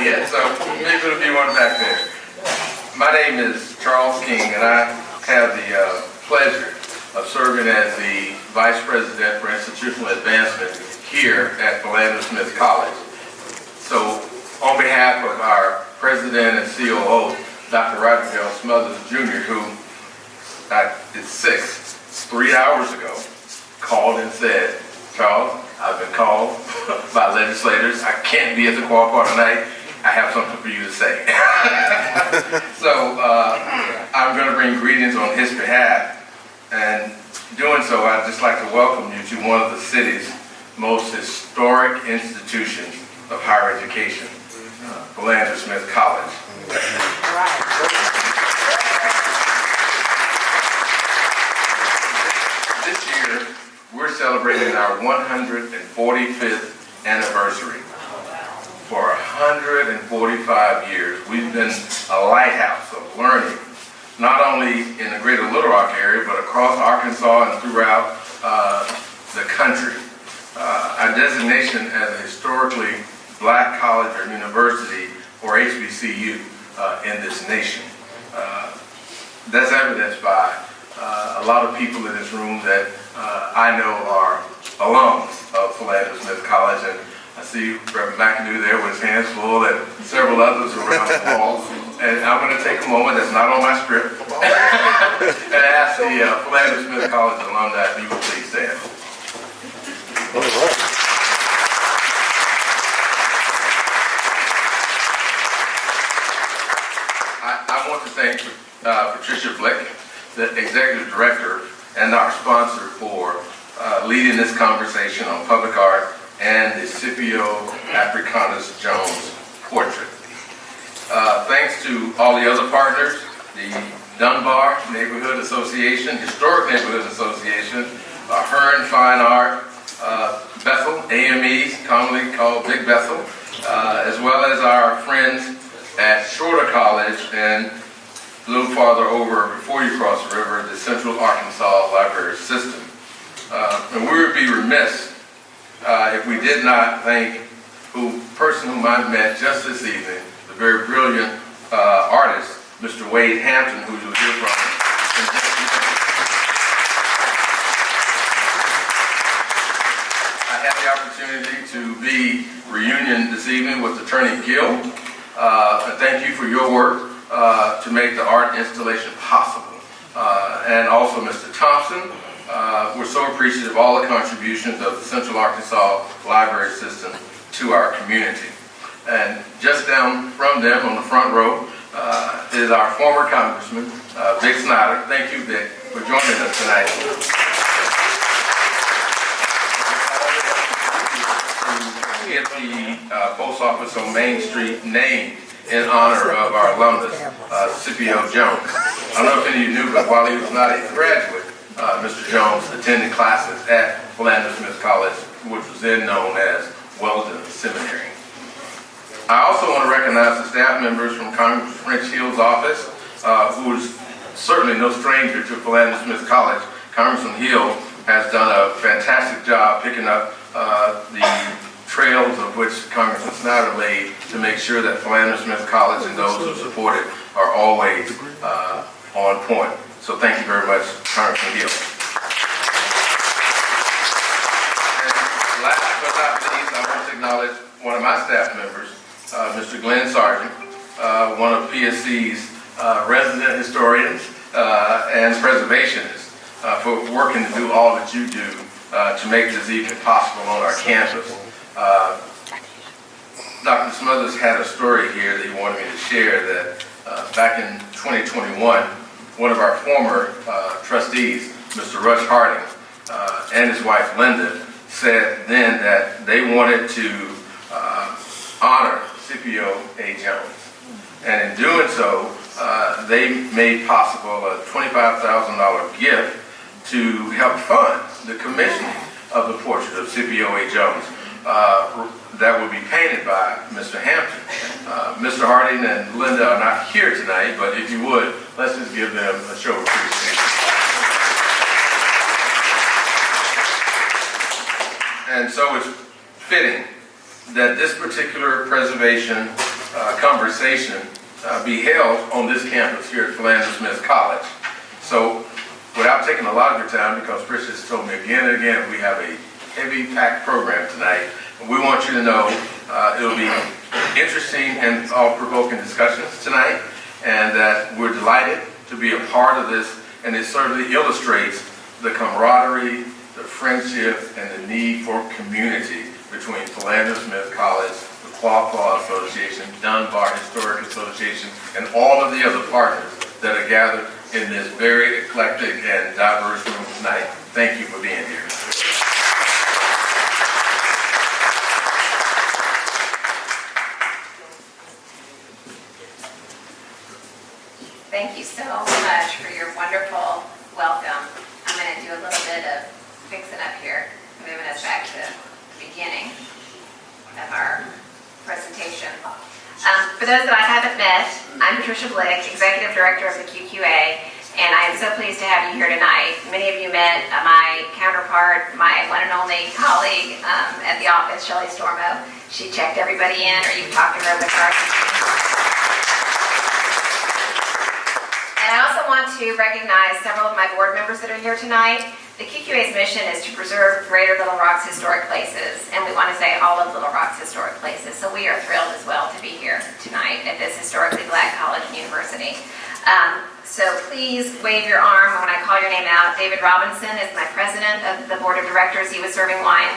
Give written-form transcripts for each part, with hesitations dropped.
not yet, so maybe it'll be one back there. My name is Charles King, and I have the pleasure of serving as the Vice President for Institutional Advancement here at Philander College. So, on behalf of our President and COO, Dr. Roger Gill Smothers Jr., who is 3 hours ago, called and said, Charles, I've been called by legislators. I can't be at the Quapaw tonight. I have something for you to say. So I'm going to bring greetings on his behalf. And doing so, I'd just like to welcome you to one of the city's most historic institutions of higher education, Philander College. This year, we're celebrating our 145th anniversary. For 145 years, we've been a lighthouse of learning, not only in the greater Little Rock area, but across Arkansas and throughout the country. Our designation as a historically black college or university, or HBCU, in this nation. That's evidenced by a lot of people in this room that I know are alums of Philander College, and I see Reverend McAdoo there with his hands full and several others around the hall. And I'm going to take a moment that's not on my script and ask the Philander College alumni if you would please stand. I want to thank Patricia Blick, the Executive Director and our sponsor for leading this conversation on public art and the Scipio Africanus Jones portrait. Thanks to all the other partners, the Dunbar Neighborhood Association, Historic Neighborhood Association, Hearn Fine Art, Bethel, AMEs, commonly called Big Bethel, as well as our friends at Shorter College and a little farther over before you cross the river, the Central Arkansas Library System. And we would be remiss if we did not thank the person whom I met just this evening, the very brilliant artist, Mr. Wade Hampton, who you'll hear from. I had the opportunity to be reunion this evening with Attorney Gill. And thank you for your work to make the art installation possible. And also Mr. Thompson. We're so appreciative of all the contributions of the Central Arkansas Library System to our community. And just down from them on the front row is our former Congressman, Vic Snyder. Thank you, Vic, for joining us tonight. To get the post office on Main Street named in honor of our alumnus, Scipio Jones. I don't know if any of you knew, but while he was not a graduate, Mr. Jones attended classes at Philander College, which was then known as Weldon Seminary. I also want to recognize the staff members from Congressman French Hill's office, who is certainly no stranger to Philander College. Congressman Hill has done a fantastic job picking up the trails of which Congressman Snyder laid to make sure that Philander College and those who support it are always on point. So thank you very much, Congressman Gill. And last but not least, I want to acknowledge one of my staff members, Mr. Glenn Sargent, one of PSC's resident historians and preservationists, for working to do all that you do to make this evening possible on our campus. Dr. Smothers had a story here that he wanted me to share that back in 2021, one of our former trustees, Mr. Rush Harding, and his wife Linda, said then that they wanted to honor Scipio A. Jones. And in doing so, they made possible a $25,000 gift to help fund the commissioning of the portrait of Scipio A. Jones that will be painted by Mr. Hampton. Mr. Harding and Linda are not here tonight, but if you would, let's just give them a show of appreciation. And so it's fitting that this particular preservation conversation be held on this campus here at Philander College. So, without taking a lot of your time, because Patricia has told me again and again, we have a heavy packed program tonight. We want you to know it'll be interesting and thought-provoking discussions tonight, and that we're delighted to be a part of this, and it certainly illustrates the camaraderie, the friendship, and the need for community between Philander College, the Quapaw Association, Dunbar Historic Association, and all of the other partners that are gathered in this very eclectic and diverse room tonight. Thank you for being here. Thank you so much for your wonderful welcome. I'm going to do a little bit of fixing up here, moving us back to the beginning of our presentation. For those that I haven't met, I'm Patricia Blick, Executive Director of the QQA, and I am so pleased to have you here tonight. Many of you met my counterpart, my one and only colleague at the office, Shelley Stormo. She checked everybody in, or you've talked to her with her. And I also want to recognize several of my board members that are here tonight. The QQA's mission is to preserve Greater Little Rock's historic places, and we want to say all of Little Rock's historic places. So we are thrilled as well to be here tonight at this historically Black college and university. So please wave your arm when I call your name out. David Robinson is my president of the board of directors. He was serving wine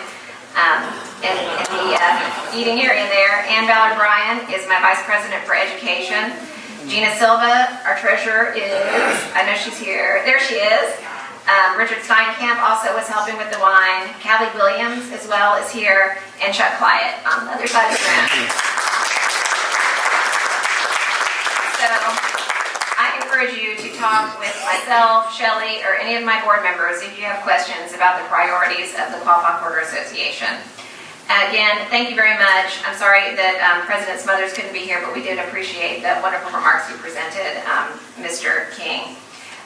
in the eating area there. Ann Ballard Bryan is my vice president for education. Gina Silva, our treasurer, is, I know she's here, there she is. Richard Steinkamp also was helping with the wine. Callie Williams as well is here, and Chuck Clyatt on the other side of the room. So I encourage you to talk with myself, Shelley, or any of my board members if you have questions about the priorities of the Quapaw Quarter Association. Again, thank you very much. I'm sorry that President Smothers couldn't be here, but we did appreciate the wonderful remarks you presented, Mr. King.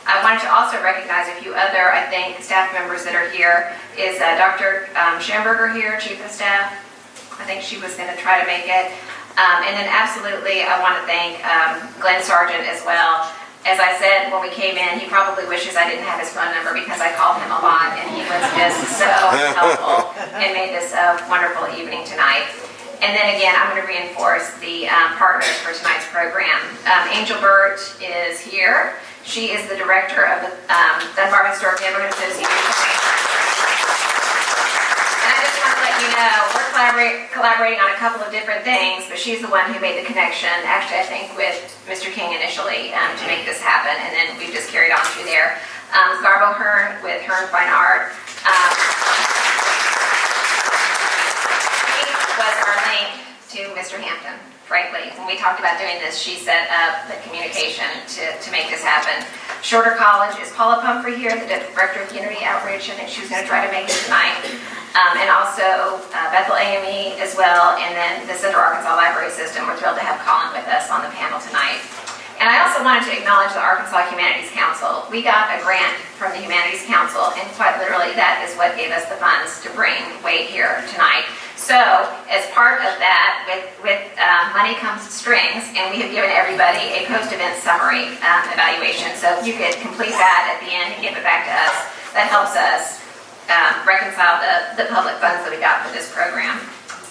I wanted to also recognize a few other, I think, staff members that are here. Is Dr. Schamberger here, Chief of Staff? I think she was going to try to make it. And then absolutely, I want to thank Glenn Sargent as well. As I said when we came in, he probably wishes I didn't have his phone number because I called him a lot, and he was just so helpful and made this a wonderful evening tonight. And then again, I'm going to reinforce the partners for tonight's program. Angel Burt is here. She is the director of the Dunbar Historic Neighborhood Association. And I just want to let you know, we're collaborating on a couple of different things, but she's the one who made the connection, actually I think with Mr. King initially, to make this happen, and then we've just carried on through there. Garbo Hearn with Hearn Fine Art. He was our link to Mr. Hampton, frankly. When we talked about doing this, she set up the communication to make this happen. Shorter College is Paula Pumphrey here, the Director of Community Outreach. I think she was going to try to make it tonight. And also Bethel AME as well, and then the Central Arkansas Library System. We're thrilled to have Colin with us on the panel tonight. And I also wanted to acknowledge the Arkansas Humanities Council. We got a grant from the Humanities Council, and quite literally that is what gave us the funds to bring Wade here tonight. So as part of that, with money comes strings, and we have given everybody a post-event summary evaluation. So if you could complete that at the end and give it back to us, that helps us reconcile the public funds that we got for this program.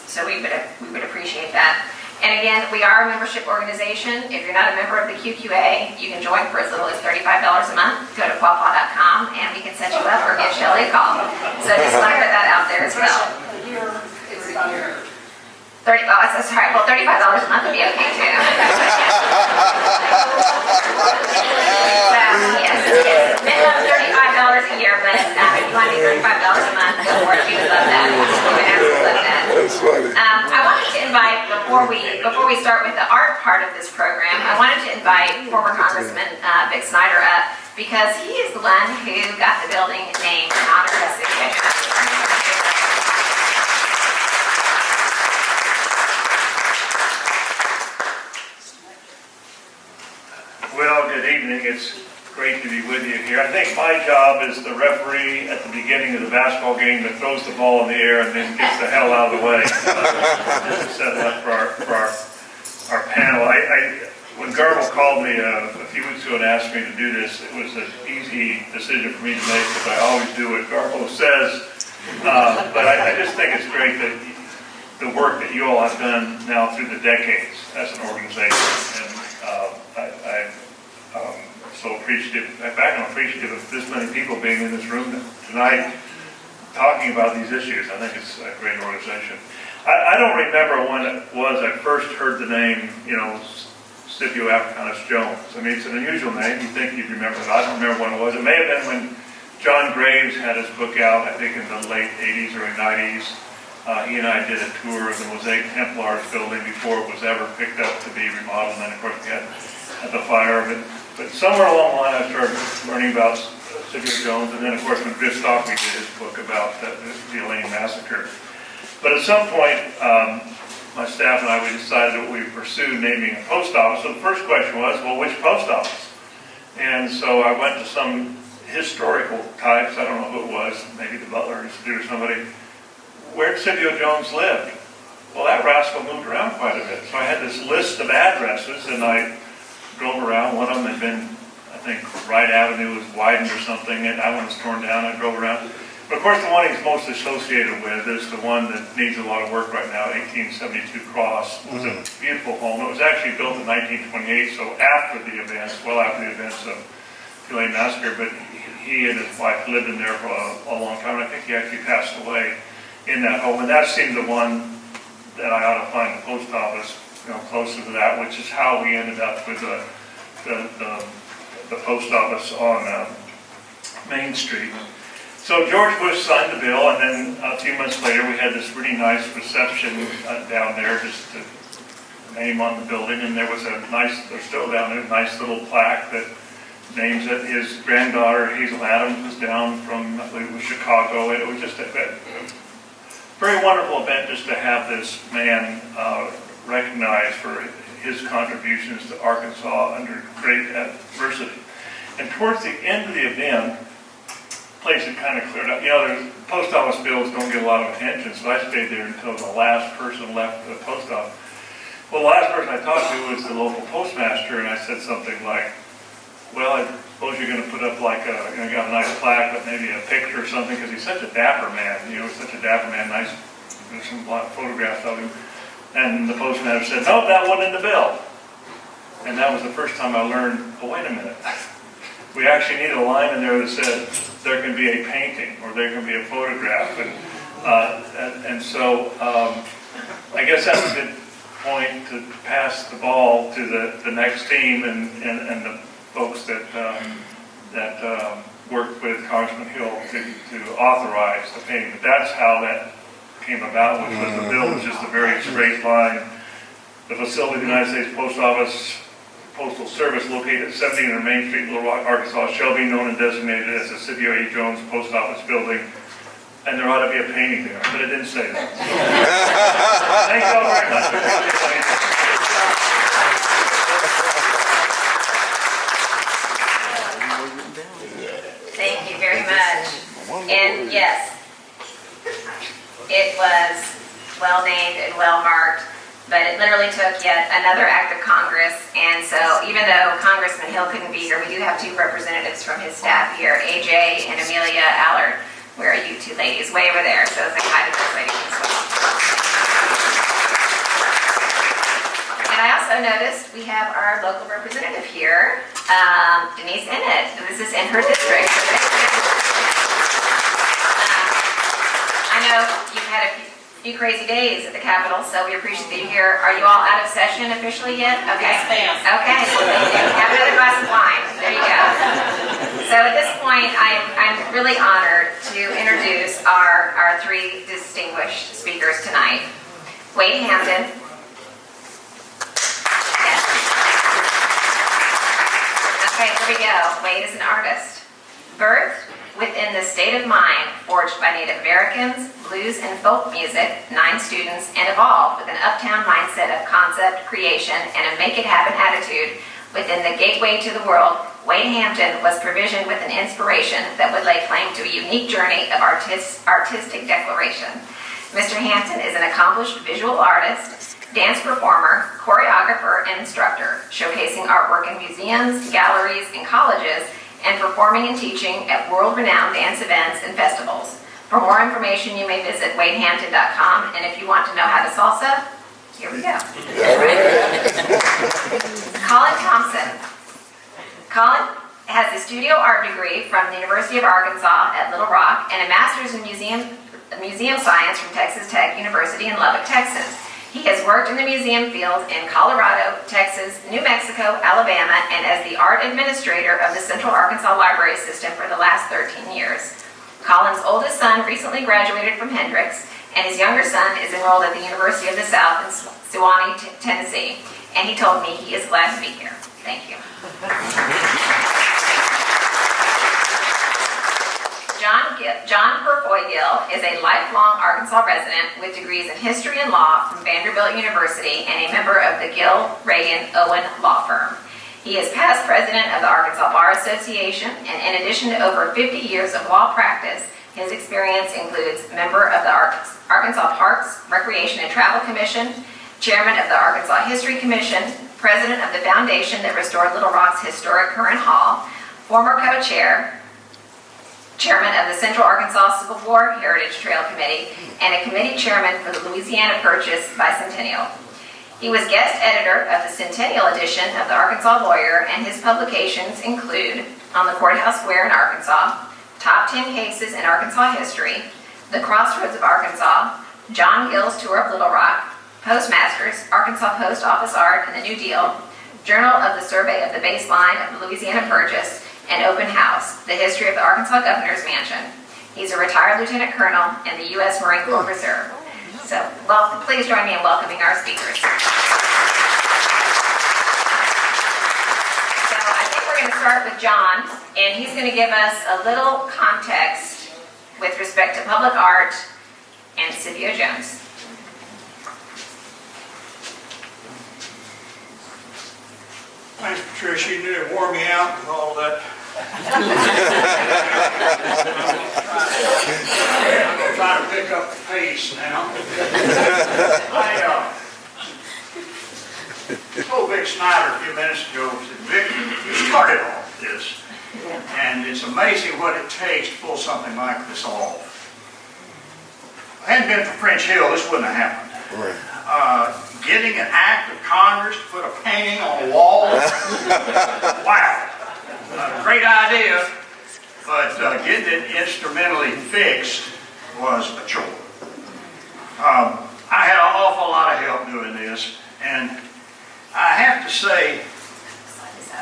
So we would appreciate that. And again, we are a membership organization. If you're not a member of the QQA, you can join for as little as $35 a month. Go to quapaw.com and we can set you up or give Shelley a call. So just want to put that out there as well. It's a year. Sorry, well, $35 a month would be okay too. So, yes. Minimum $35 a year, but if you want to do $35 a month, go for it. We would love that. We would absolutely love that. That's funny. I wanted to invite, before we start with the art part of this program, I wanted to invite former Congressman Vic Snyder up, because he is the one who got the building named in honor of Scipio Africanus. Well, good evening. It's great to be with you here. I think my job is the referee at the beginning of the basketball game that throws the ball in the air and then gets the hell out of the way. Just to set it up for our panel. When Garble called me a few weeks ago and asked me to do this, it was an easy decision for me to make because I always do what Garble says. But I just think it's great that the work that you all have done now through the decades as an organization. And I'm so appreciative. In fact, I'm appreciative of this many people being in this room tonight talking about these issues. I think it's a great organization. I don't remember when it was I first heard the name, Scipio Africanus Jones. I mean, it's an unusual name. You think you'd remember it. I don't remember when it was. It may have been when John Graves had his book out, I think in the late 80s or 90s. He and I did a tour of the Mosaic Templars building before it was ever picked up to be remodeled. And then, of course, we had the fire. But somewhere along the line, I started learning about Scipio Jones. And then, of course, when Chris Stockley did his book about the Elaine Massacre. But at some point, my staff and I, we decided that we would pursue naming a post office. So the first question was, well, which post office? And so I went to some historical types, I don't know who it was, maybe the Butler Institute or somebody. Where did Scipio Jones live? Well, that rascal moved around quite a bit. So I had this list of addresses, and I drove around. One of them had been, I think, Wright Avenue was widened or something, and that one was torn down. I drove around. But of course, the one he's most associated with is the one that needs a lot of work right now, 1872 Cross. It was a beautiful home. It was actually built in 1928, so after the events, well after the events of the Elaine Massacre, but he and his wife lived in there for a long time, and I think he actually passed away in that home. And that seemed the one that I ought to find the post office, closer to that, which is how we ended up with the post office on Main Street. So George Bush signed the bill, and then a few months later we had this really nice reception down there, just to name on the building, and there was there's still down there, a nice little plaque that names it. His granddaughter, Hazel Adams, was down from, I believe it was Chicago. It was just a very wonderful event just to have this man recognized for his contributions to Arkansas under great adversity. And towards the end of the event, place had kind of cleared up. The post office bills don't get a lot of attention, so I stayed there until the last person left the post office. Well, the last person I talked to was the local postmaster, and I said something like, well, I suppose you're going to put up like got a nice plaque, but maybe a picture or something, because he's such a dapper man, such a dapper man, nice, there's some photographs of him. And the postmaster said, no, that wasn't in the bill. And that was the first time I learned, oh, wait a minute. We actually need a line in there that said there can be a painting or there can be a photograph. And so I guess that's a good point to pass the ball to the next team and the folks that worked with Congressman Hill to authorize the painting. But that's how that came about, which was the bill was just a very straight line. The facility of the United States Post Office Postal Service located at 1700 Main Street, Little Rock, Arkansas, shall be known and designated as the Scipio A. Jones Post Office Building, and there ought to be a painting there, but it didn't say that. Thank you all very much. Thank you very much. And yes, it was well named and well marked. But it literally took yet another act of Congress, and so even though Congressman Hill couldn't be here, we do have two representatives from his staff here, AJ and Amelia Allard. Where are you two ladies? Way over there, so say hi to those ladies as well. And I also noticed we have our local representative here, Denise Ennett. This is in her district. I know you've had a few crazy days at the Capitol, so we appreciate that you're here. Are you all out of session officially yet? Okay. Yes, ma'am. Okay. Have another glass of wine. There you go. So at this point, I'm really honored to introduce our three distinguished speakers tonight. Wade Hampton. Yes. Okay, here we go. Wade is an artist. Birthed within the state of mind forged by Native Americans, blues and folk music, 9 students, and evolved with an uptown mindset of concept, creation, and a make-it-happen attitude within the gateway to the world, Wade Hampton was provisioned with an inspiration that would lay claim to a unique journey of artistic declaration. Mr. Hampton is an accomplished visual artist, dance performer, choreographer, and instructor, showcasing artwork in museums, galleries, and colleges, and performing and teaching at world-renowned dance events and festivals. For more information, you may visit wadehampton.com, and if you want to know how to salsa, here we go. Colin Thompson. Colin has a studio art degree from the University of Arkansas at Little Rock and a master's in museum science from Texas Tech University in Lubbock, Texas. He has worked in the museum field in Colorado, Texas, New Mexico, Alabama, and as the art administrator of the Central Arkansas Library System for the last 13 years. Colin's oldest son recently graduated from Hendrix, and his younger son is enrolled at the University of the South in Sewanee, Tennessee. And he told me he is glad to be here. Thank you. John Gill is a lifelong Arkansas resident with degrees in history and law from Vanderbilt University and a member of the Gill, Reagan, Owen law firm. He is past president of the Arkansas Bar Association, and in addition to over 50 years of law practice, his experience includes member of the Arkansas Parks, Recreation and Travel Commission, chairman of the Arkansas History Commission, president of the foundation that restored Little Rock's historic Current Hall, former co-chair, chairman of the Central Arkansas Civil War Heritage Trail Committee, and a committee chairman for the Louisiana Purchase Bicentennial. He was guest editor of the Centennial edition of the Arkansas Lawyer, and his publications include On the Courthouse Square in Arkansas, Top 10 Cases in Arkansas History, The Crossroads of Arkansas, John Gill's Tour of Little Rock, Postmasters, Arkansas Post Office Art and the New Deal, Journal of the Survey of the Baseline of the Louisiana Purchase, and Open House, The History of the Arkansas Governor's Mansion. He's a retired lieutenant colonel in the U.S. Marine Corps Reserve. So, well, please join me in welcoming our speakers. So I think we're going to start with John, and he's going to give us a little context with respect to public art and Scipio Jones. Thanks, Patricia. You nearly wore me out with all that. I'm going to try to pick up the pace now. I told Vic Snyder a few minutes ago, I said, Vic, you started all this, and it's amazing what it takes to pull something like this off. If it hadn't been for French Hill, this wouldn't have happened. Right. Getting an act of Congress to put a painting on a wall, wow. Great idea, but getting it instrumentally fixed was a chore. I had an awful lot of help doing this, and I have to say,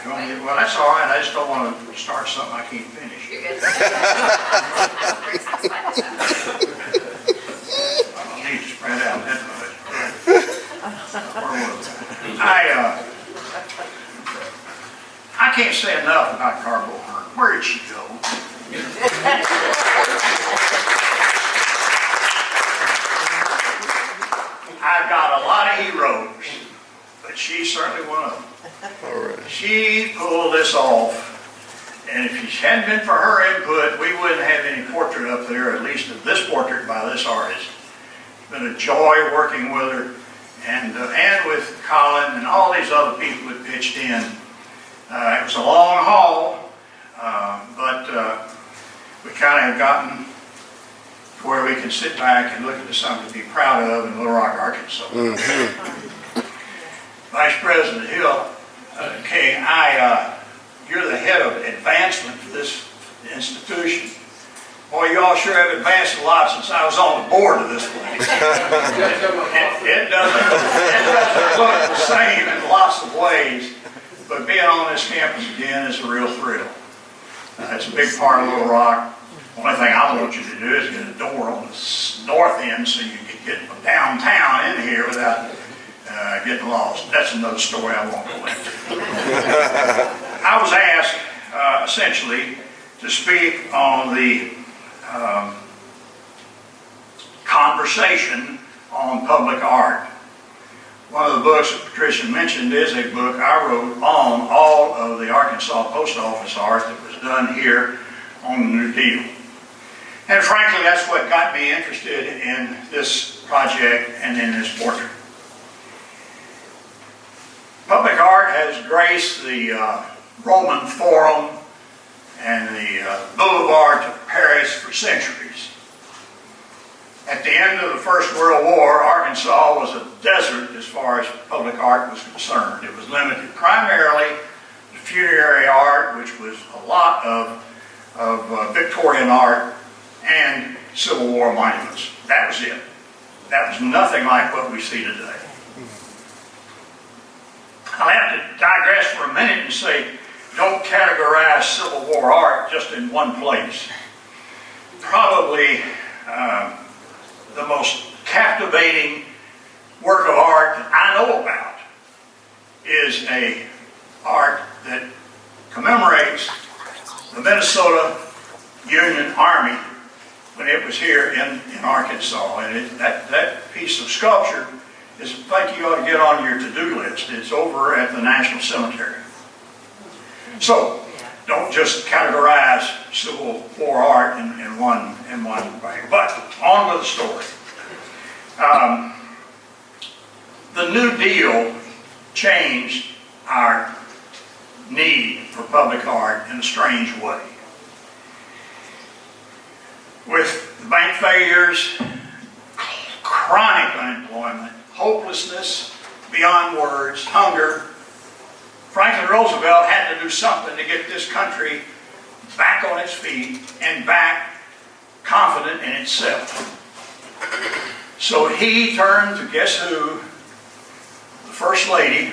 well, that's all right. I just don't want to start something I can't finish. You're good. I don't need to spread out that much. I can't say enough about Carbo Hearn. Where did she go? I've got a lot of heroes, but she's certainly one of them. All right. She pulled this off, and if it hadn't been for her input, we wouldn't have any portrait up there, at least of this portrait by this artist. It's been a joy working with her, and with Colin and all these other people that pitched in. It was a long haul, but we kind of have gotten to where we can sit back and look at something to be proud of in Little Rock, Arkansas. Mm-hmm. Vice President Hill, King, you're the head of advancement for this institution. Boy, you all sure have advanced a lot since I was on the board of this place. It doesn't look the same in lots of ways, but being on this campus again is a real thrill. It's a big part of Little Rock. The only thing I want you to do is get a door on the north end so you can get downtown in here without getting lost. That's another story I won't go into. I was asked, essentially, to speak on the conversation on public art. One of the books that Patricia mentioned is a book I wrote on all of the Arkansas post office art that was done here on the New Deal. And frankly, that's what got me interested in this project and in this portrait. has graced the Roman Forum and the Boulevard to Paris for centuries. At the end of the First World War, Arkansas was a desert as far as public art was concerned. It was limited primarily to funerary art, which was a lot of Victorian art, and Civil War monuments. That was it. That was nothing like what we see today. I'll have to digress for a minute and say, don't categorize Civil War art just in one place. Probably the most captivating work of art that I know about is a art that commemorates the Minnesota Union Army when it was here in Arkansas. And that piece of sculpture is, I think you ought to get on your to-do list. It's over at the National Cemetery. So, don't just categorize Civil War art in one way. But, on with the story. The New Deal changed our need for public art in a strange way. With the bank failures, chronic unemployment, hopelessness beyond words, hunger, Franklin Roosevelt had to do something to get this country back on its feet and back confident in itself. So he turned to guess who? The First Lady.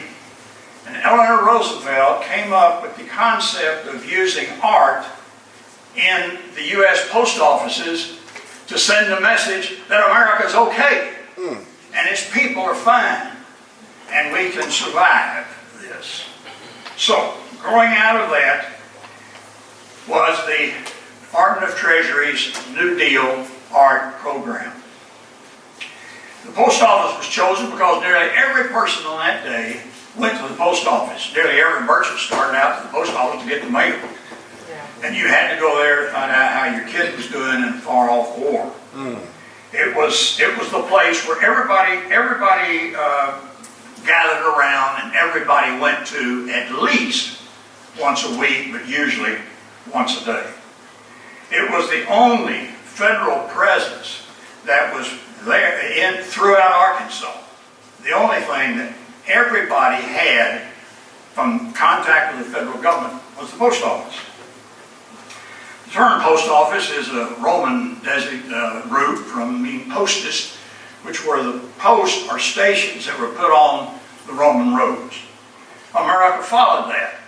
And Eleanor Roosevelt came up with the concept of using art in the U.S. post offices to send the message that America's okay and its people are fine and we can survive this. So, growing out of that was the Department of Treasury's New Deal art program. The post office was chosen because nearly every person on that day went to the post office. Nearly every merchant started out to the post office to get the mail. And you had to go there to find out how your kid was doing in a far-off war. It was the place where everybody gathered around and everybody went to at least once a week, but usually once a day. It was the only federal presence that was there throughout Arkansas. The only thing that everybody had from contact with the federal government was the post office. The term post office is a Roman root from meaning postus, which were the posts or stations that were put on the Roman roads. America followed that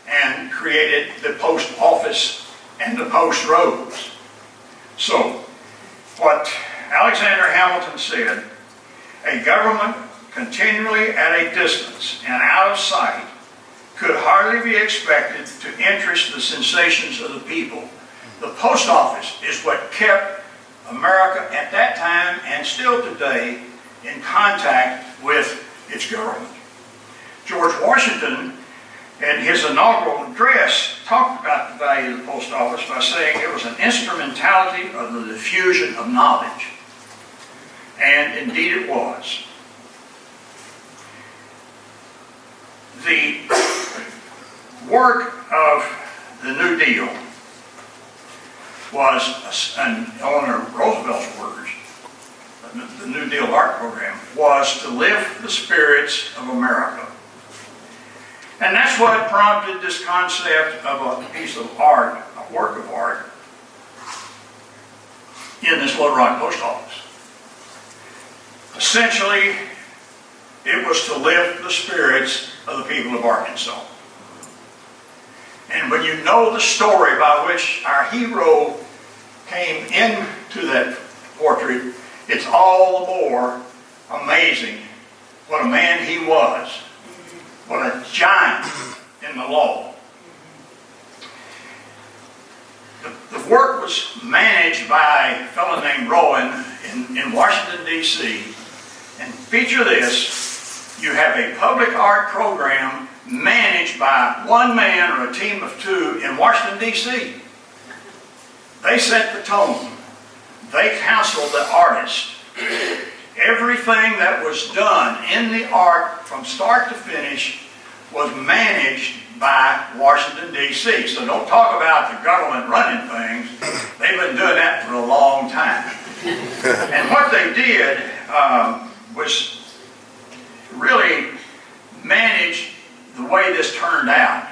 and created the post office and the post roads. So, what Alexander Hamilton said, a government continually at a distance and out of sight could hardly be expected to interest the sensations of the people. The post office is what kept America at that time and still today in contact with its government. George Washington, in his inaugural address, talked about the value of the post office by saying it was an instrumentality of the diffusion of knowledge. And indeed it was. The work of the New Deal was, in Eleanor Roosevelt's words, the New Deal art program, was to lift the spirits of America. And that's what prompted this concept of a piece of art, a work of art, in this Little Rock post office. Essentially, it was to lift the spirits of the people of Arkansas. And when you know the story by which our hero came into that portrait, it's all the more amazing what a man he was. What a giant in the law. The work was managed by a fellow named Rowan in Washington, D.C. And feature this, you have a public art program managed by one man or a team of two in Washington, D.C. They set the tone. They counseled the artist. Everything that was done in the art from start to finish was managed by Washington, D.C. So don't talk about the government running things. They've been doing that for a long time. And what they did was really manage the way this turned out.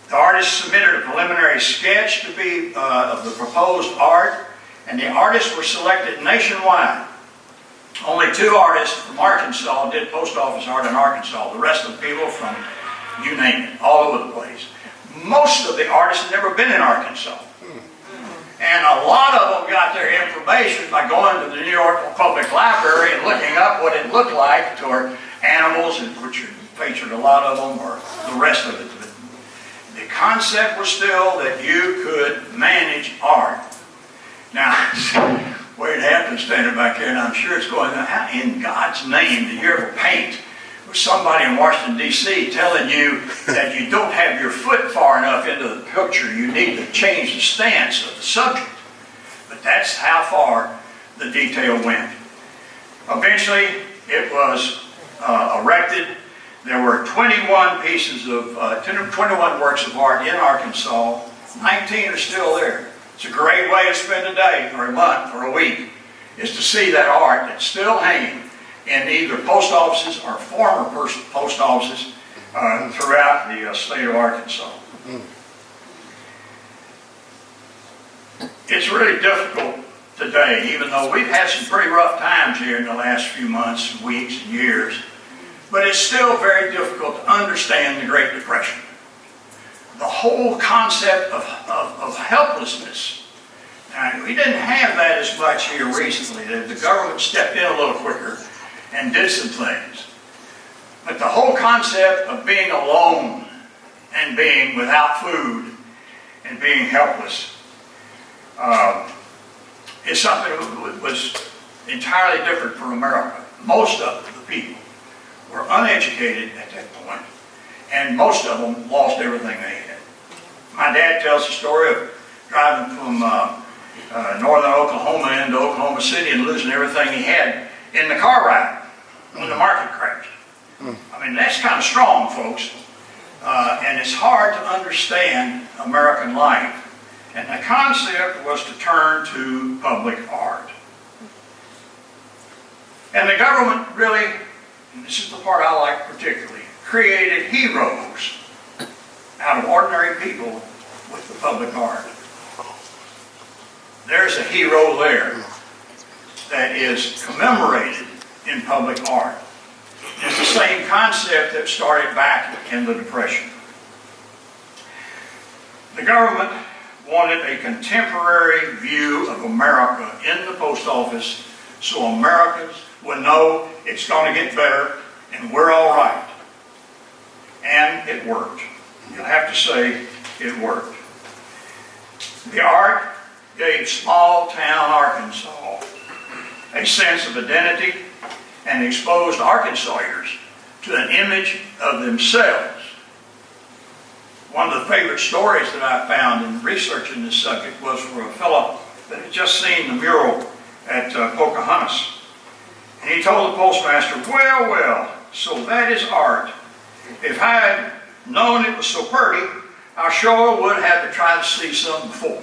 The artist submitted a preliminary sketch to be of the proposed art, and the artists were selected nationwide. Only 2 artists from Arkansas did post office art in Arkansas. The rest of the people from, you name it, all over the place. Most of the artists had never been in Arkansas. And a lot of them got their information by going to the New York Public Library and looking up what it looked like, or animals, which featured a lot of them, or the rest of it. The concept was still that you could manage art. Now, Wade Hampton standing back there, and I'm sure it's going, how in God's name did you ever paint with somebody in Washington, D.C. telling you that you don't have your foot far enough into the picture, you need to change the stance of the subject. But that's how far the detail went. Eventually, it was erected. There were 21 pieces of, 21 works of art in Arkansas. 19 are still there. It's a great way to spend a day, or a month, or a week, is to see that art that's still hanging in either post offices or former post offices throughout the state of Arkansas. It's really difficult today, even though we've had some pretty rough times here in the last few months, weeks, and years, but it's still very difficult to understand the Great Depression. The whole concept of helplessness. Now, we didn't have that as much here recently. The government stepped in a little quicker and did some things. But the whole concept of being alone and being without food and being helpless is something that was entirely different for America. Most of the people were uneducated at that point, and most of them lost everything they had. My dad tells the story of driving from northern Oklahoma into Oklahoma City and losing everything he had in the car ride when the market crashed. I mean, that's kind of strong, folks. And it's hard to understand American life. And the concept was to turn to public art. And the government really, and this is the part I like particularly, created heroes out of ordinary people with the public art. There's a hero there that is commemorated in public art. It's the same concept that started back in the Depression. The government wanted a contemporary view of America in the post office so Americans would know it's going to get better and we're all right. And it worked. You'll have to say it worked. The art gave small town Arkansas a sense of identity and exposed Arkansasians to an image of themselves. One of the favorite stories that I found in researching this subject was for a fellow that had just seen the mural at Pocahontas. And he told the postmaster, well, so that is art. If I had known it was so pretty, I sure would have to try to see some before.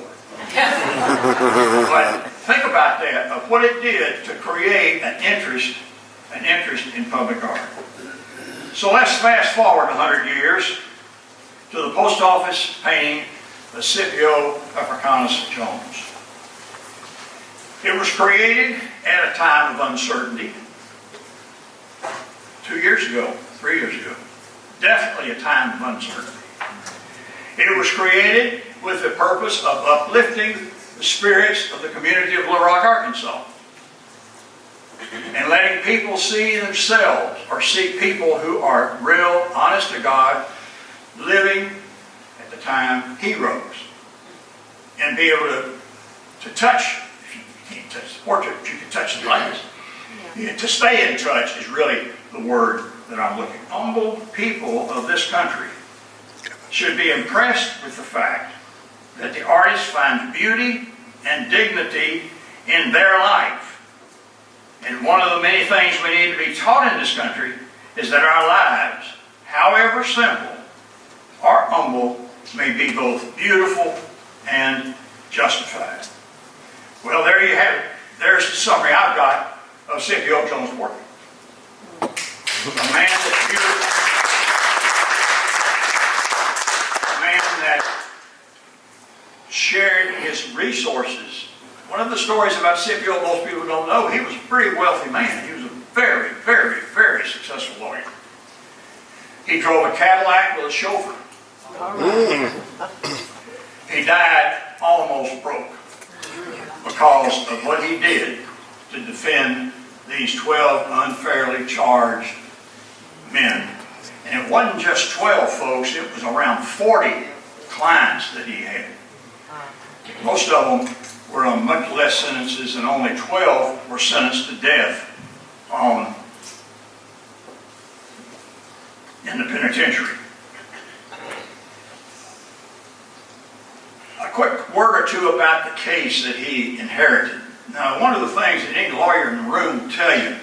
But think about that, of what it did to create an interest in public art. So let's fast forward 100 years to the post office painting the Scipio Africanus Jones. It was created at a time of uncertainty. 2 years ago, 3 years ago. Definitely a time of uncertainty. It was created with the purpose of uplifting the spirits of the community of Little Rock, Arkansas. And letting people see themselves, or see people who are real, honest to God, living at the time heroes. And be able to touch, if you can't touch the portrait, but you can touch the likeness. Yeah, to stay in touch is really the word that I'm looking for. Humble people of this country should be impressed with the fact that the artist finds beauty and dignity in their life. And one of the many things we need to be taught in this country is that our lives however simple or humble, may be both beautiful and justified. Well, there you have it. There's the summary I've got of Scipio Jones' work. A man that's beautiful, a man that shared his resources. One of the stories about Scipio most people don't know, he was a pretty wealthy man. He was a very, very, very successful lawyer. He drove a Cadillac with a chauffeur. He died almost broke because of what he did to defend these 12 unfairly charged men. And it wasn't just 12 folks, it was around 40 clients that he had. Most of them were on much less sentences, and only 12 were sentenced to death in the penitentiary. A quick word or two about the case that he inherited. Now, one of the things that any lawyer in the room will tell you,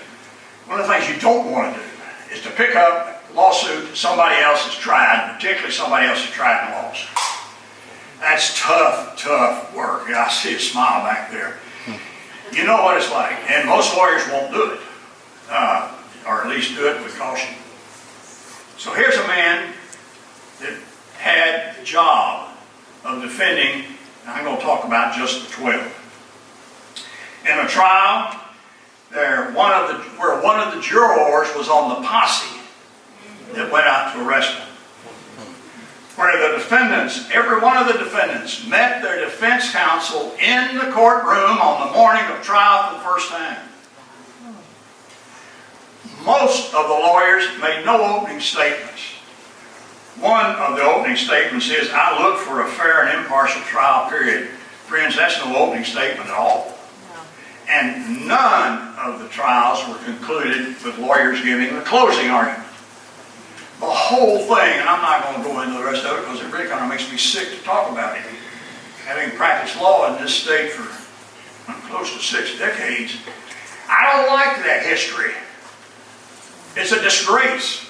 one of the things you don't want to do is to pick up a lawsuit somebody else has tried, particularly somebody else has tried and lost. That's tough, tough work. I see a smile back there. You know what it's like, and most lawyers won't do it, or at least do it with caution. So here's a man that had the job of defending, and I'm going to talk about just the 12. In a trial, where one of the jurors was on the posse that went out to arrest him. Where the defendants, every one of the defendants, met their defense counsel in the courtroom on the morning of trial for the first time. Most of the lawyers made no opening statements. One of the opening statements is, "I look for a fair and impartial trial, period." Friends, that's no opening statement at all. And none of the trials were concluded with lawyers giving the closing argument. The whole thing, and I'm not going to go into the rest of it because it really kind of makes me sick to talk about it. Having practiced law in this state for close to 6 decades, I don't like that history. It's a disgrace.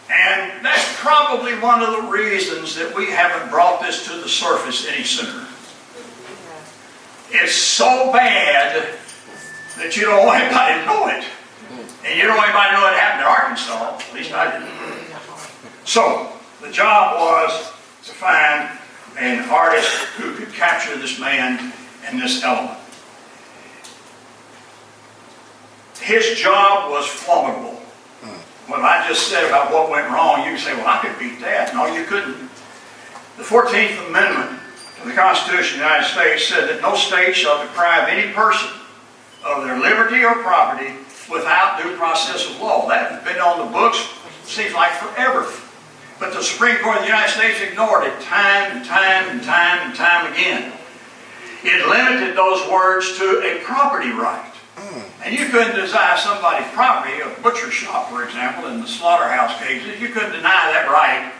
And that's probably one of the reasons that we haven't brought this to the surface any sooner. It's so bad that you don't want anybody to know it. And you don't want anybody to know it happened in Arkansas. At least I didn't. So, the job was to find an artist who could capture this man and this element. His job was formidable. What I just said about what went wrong, you can say, well, I could beat that. No, you couldn't. The 14th Amendment to the Constitution of the United States said that no state shall deprive any person of their liberty or property without due process of law. That has been on the books, seems like forever. But the Supreme Court of the United States ignored it time and time and time and time again. It limited those words to a property right. And you couldn't deny somebody's property, a butcher shop, for example, in the slaughterhouse cases, you couldn't deny that right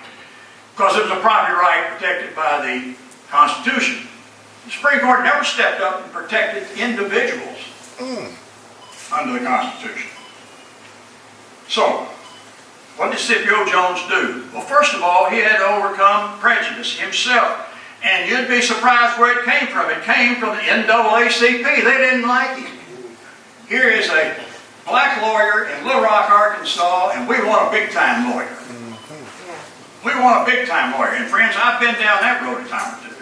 because it was a property right protected by the Constitution. The Supreme Court never stepped up and protected individuals under the Constitution. So, what did Scipio Jones do? Well, first of all, he had to overcome prejudice himself. And you'd be surprised where it came from. It came from the NAACP. They didn't like him. Here is a black lawyer in Little Rock, Arkansas, and we want a big-time lawyer. We want a big-time lawyer. And friends, I've been down that road a time or two.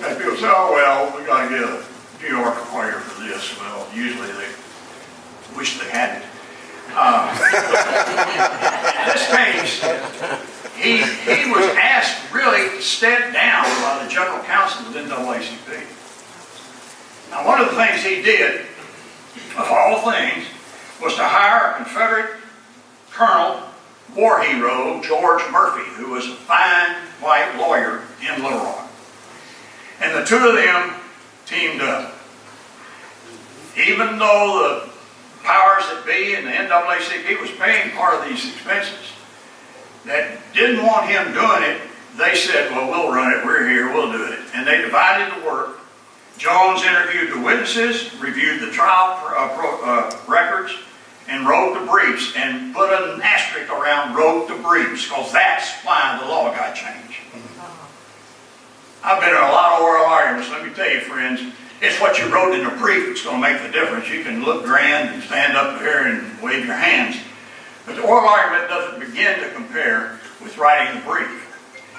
And people say, oh, well, we got to get a New York lawyer for this. Well, usually they wish they hadn't. In this case, he was asked really to step down by the general counsel of the NAACP. Now, one of the things he did, of all things, was to hire a Confederate colonel, war hero, George Murphy, who was a fine white lawyer in Little Rock. And the two of them teamed up. Even though the powers that be and the NAACP was paying part of these expenses, that didn't want him doing it, they said, well, we'll run it, we're here, we'll do it. And they divided the work. Jones interviewed the witnesses, reviewed the trial records, and wrote the briefs and put an asterisk around wrote the briefs, because that's why the law got changed. I've been in a lot of oral arguments. Let me tell you, friends, it's what you wrote in the brief that's going to make the difference. You can look grand and stand up there and wave your hands, but the oral argument doesn't begin to compare with writing the brief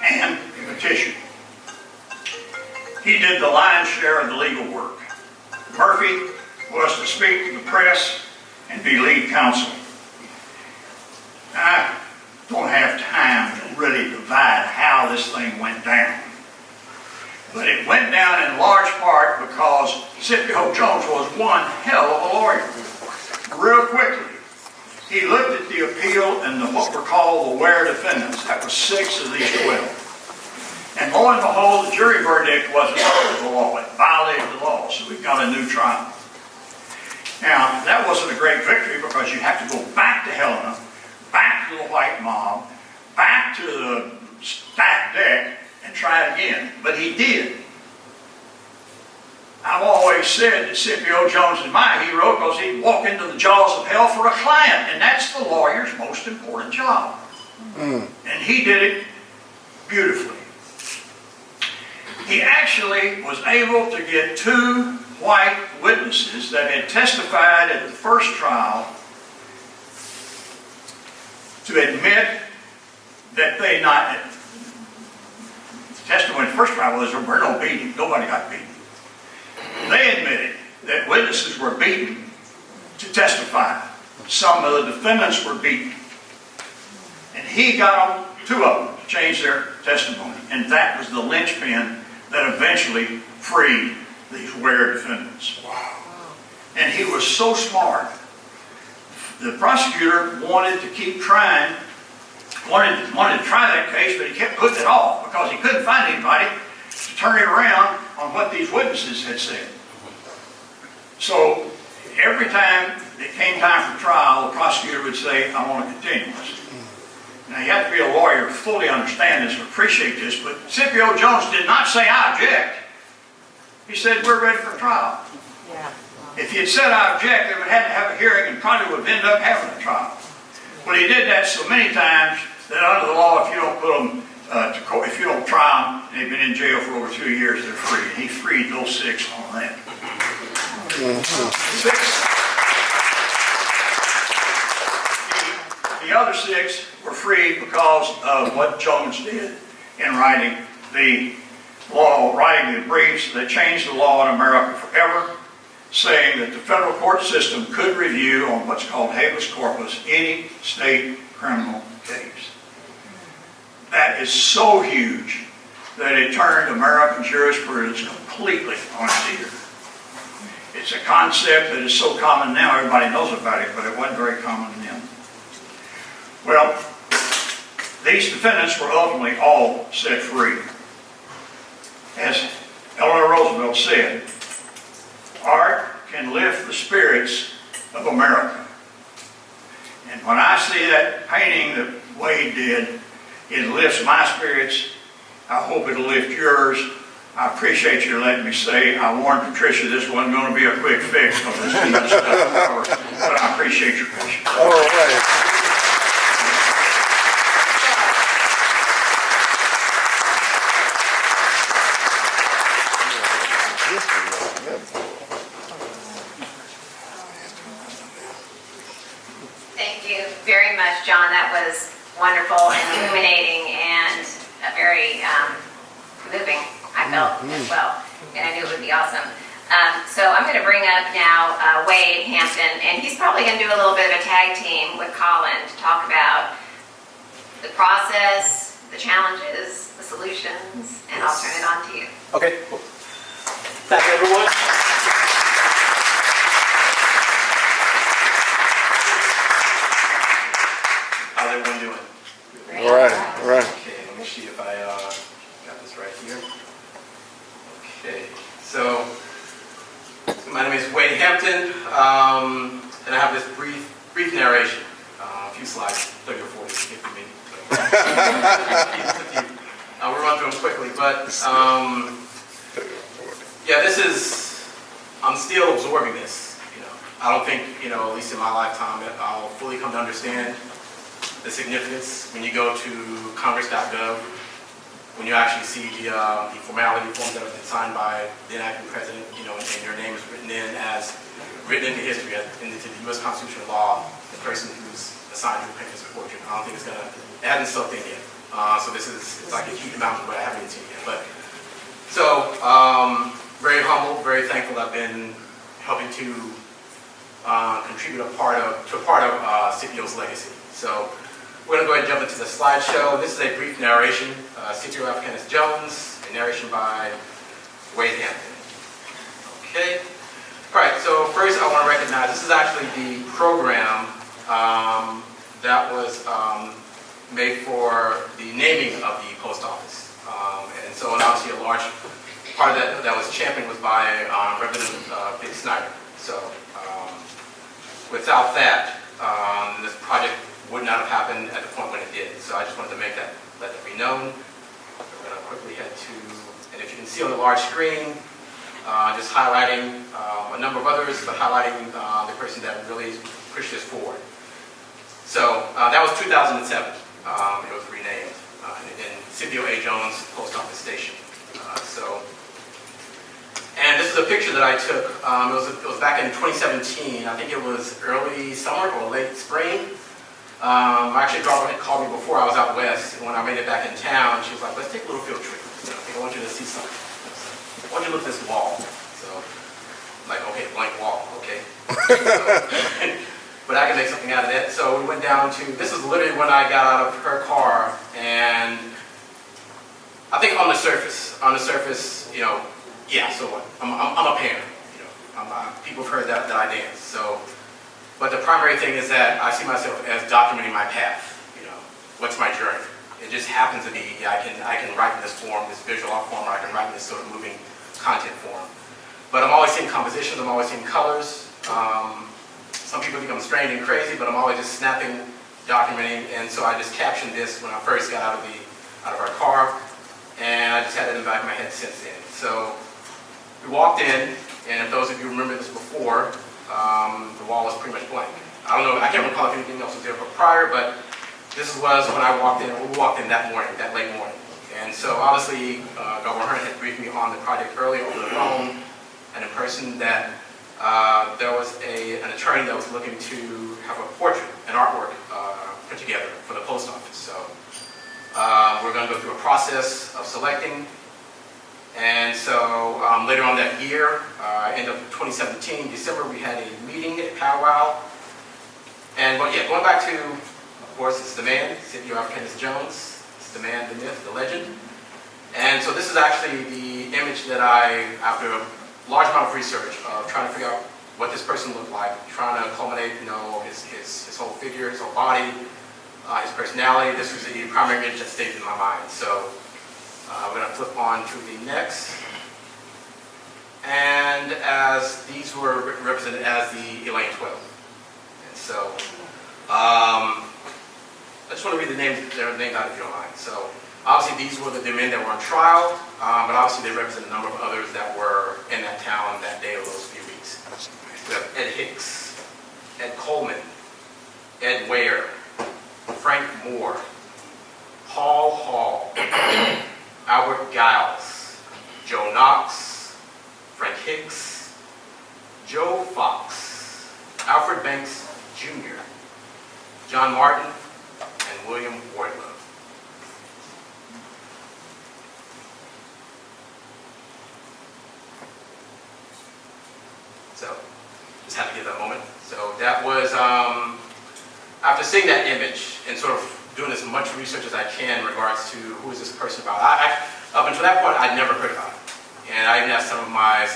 and the petition. He did the lion's share of the legal work. Murphy was to speak to the press and be lead counsel. I don't have time to really divide how this thing went down. But it went down in large part because Scipio Jones was one hell of a lawyer. Real quickly, he looked at the appeal and what were called the Ware defendants. That was 6 of these 12. And lo and behold, the jury verdict wasn't up to the law. It violated the law, so we got a new trial. Now, that wasn't a great victory because you have to go back to Helena, back to the white mob, back to the stacked deck, and try it again. But he did. I've always said that Scipio Jones is my hero because he'd walk into the jaws of hell for a client, and that's the lawyer's most important job. And he did it beautifully. He actually was able to get 2 white witnesses that had testified at the first trial to admit that they not... The testimony in the first trial was there were no beatings. Nobody got beaten. They admitted that witnesses were beaten to testify. Some of the defendants were beaten. And he got them, 2 of them, to change their testimony. And that was the linchpin that eventually freed these Ware defendants. Wow. And he was so smart. The prosecutor wanted to keep trying, wanted to try that case, but he kept putting it off because he couldn't find anybody to turn it around on what these witnesses had said. So every time it came time for trial, the prosecutor would say, I want to continue this. Now you have to be a lawyer to fully understand this and appreciate this, but Scipio Jones did not say, I object. He said, we're ready for trial. Yeah. If he had said, I object, they would have to have a hearing and probably would end up having a trial. But he did that so many times that under the law, if you don't put them to court, if you don't try them, and they've been in jail for over 2 years, they're free. And he freed those 6 on that. 6. The other 6 were freed because of what Jones did in writing the law, writing the briefs that changed the law in America forever, saying that the federal court system could review on what's called habeas corpus any state criminal case. That is so huge that it turned American jurisprudence completely on its ear. It's a concept that is so common now, everybody knows about it, but it wasn't very common then. Well, these defendants were ultimately all set free. As Eleanor Roosevelt said, art can lift the spirits of America. And when I see that painting that Wade did, it lifts my spirits. I hope it'll lift yours. I appreciate you letting me say, I warned Patricia this wasn't going to be a quick fix because it's too much stuff, but I appreciate your patience. All right. Thank you very much, John. That was wonderful and illuminating and very moving, I felt, as well. And I knew it would be awesome. So I'm going to bring up now Wade Hampton, and he's probably going to do a little bit of a tag team with Colin to talk about the process, the challenges, the solutions, and I'll turn it on to you. Okay, cool. Thank you, everyone. How's everyone doing? Great. All right. Okay, let me see if I got this right here. Okay, so my name is Wade Hampton, and I have this brief narration, a few slides, 30 or 40, 50 maybe. We'll run through them quickly, but yeah, I'm still absorbing this, I don't think, at least in my lifetime, that I'll fully come to understand the significance when you go to congress.gov, when you actually see the formality forms that have been signed by the acting president, and your name is written into history, into the U.S. Constitutional law, the person who's assigned to paint this portrait. I don't think it hasn't soaked in yet. So it's like a huge mountain, but I haven't even seen it yet. But so very humble, very thankful. I've been helping to contribute to a part of Scipio's legacy. So we're going to go ahead and jump into the slideshow. This is a brief narration. Scipio Africanus Jones, a narration by Hampton. Okay. All right, so first I want to recognize this is actually the program that was made for the naming of the post office. And so obviously a large part of that was championed was by Representative Blick Snyder. So without that, this project would not have happened at the point when it did. So I just wanted to let that be known. We're going to quickly head to, and if you can see on the large screen, just highlighting a number of others, but highlighting the person that really pushed this forward. So that was 2007. It was renamed in Scipio A. Jones Post Office Station. And this is a picture that I took. It was back in 2017. I think it was early summer or late spring. Actually, a girl had called me before I was out west, and when I made it back in town, she was like, let's take a little field trip. I want you to see something. I want you to look at this wall. So, I'm like, okay, blank wall, okay. But I can make something out of that. So we went down to, this is literally when I got out of her car, and I think on the surface, yeah, so what? I'm a parent, people have heard that I dance, so. But the primary thing is that I see myself as documenting my path, what's my journey. It just happens to be, I can write in this form, this visual art form, or I can write in this sort of moving content form. But I'm always seeing compositions, I'm always seeing colors. Some people think I'm strange and crazy, but I'm always just snapping, documenting, and so I just captioned this when I first got out of our car, and I just had it in the back of my head since then. So we walked in, and if those of you remember this before, the wall was pretty much blank. I don't know, I can't recall if anything else was there prior, but this was when I walked in, we walked in that morning, that late morning. And so obviously, Governor Hearn had briefed me on the project earlier over the phone and in person that there was an attorney that was looking to have a portrait, an artwork put together for the post office. So we're going to go through a process of selecting. And so later on that year, end of 2017, December, we had a meeting at powwow. And but yeah, going back to, of course, it's the man, Scipio Africanus Jones. It's the man, the myth, the legend. And so this is actually the image that I, after a large amount of research of trying to figure out what this person looked like, trying to culminate, his whole figure, his whole body, his personality. This was the primary image that stayed in my mind. So we're going to flip on to the next. And as these were represented as the Elaine 12. And so, I just want to read their names out if you don't mind. So, obviously these were the men that were on trial, but obviously they represent a number of others that were in that town that day or those few weeks. We have Ed Hicks, Ed Coleman, Ed Ware, Frank Moore, Paul Hall, Albert Giles, Joe Knox, Frank Hicks, Joe Fox, Alfred Banks Jr., John Martin, and William Wardlow. So, just had to give that moment. So that was, after seeing that image and sort of doing as much research as I can in regards to who is this person about. Up until that point, I'd never heard about it. And I even asked some of my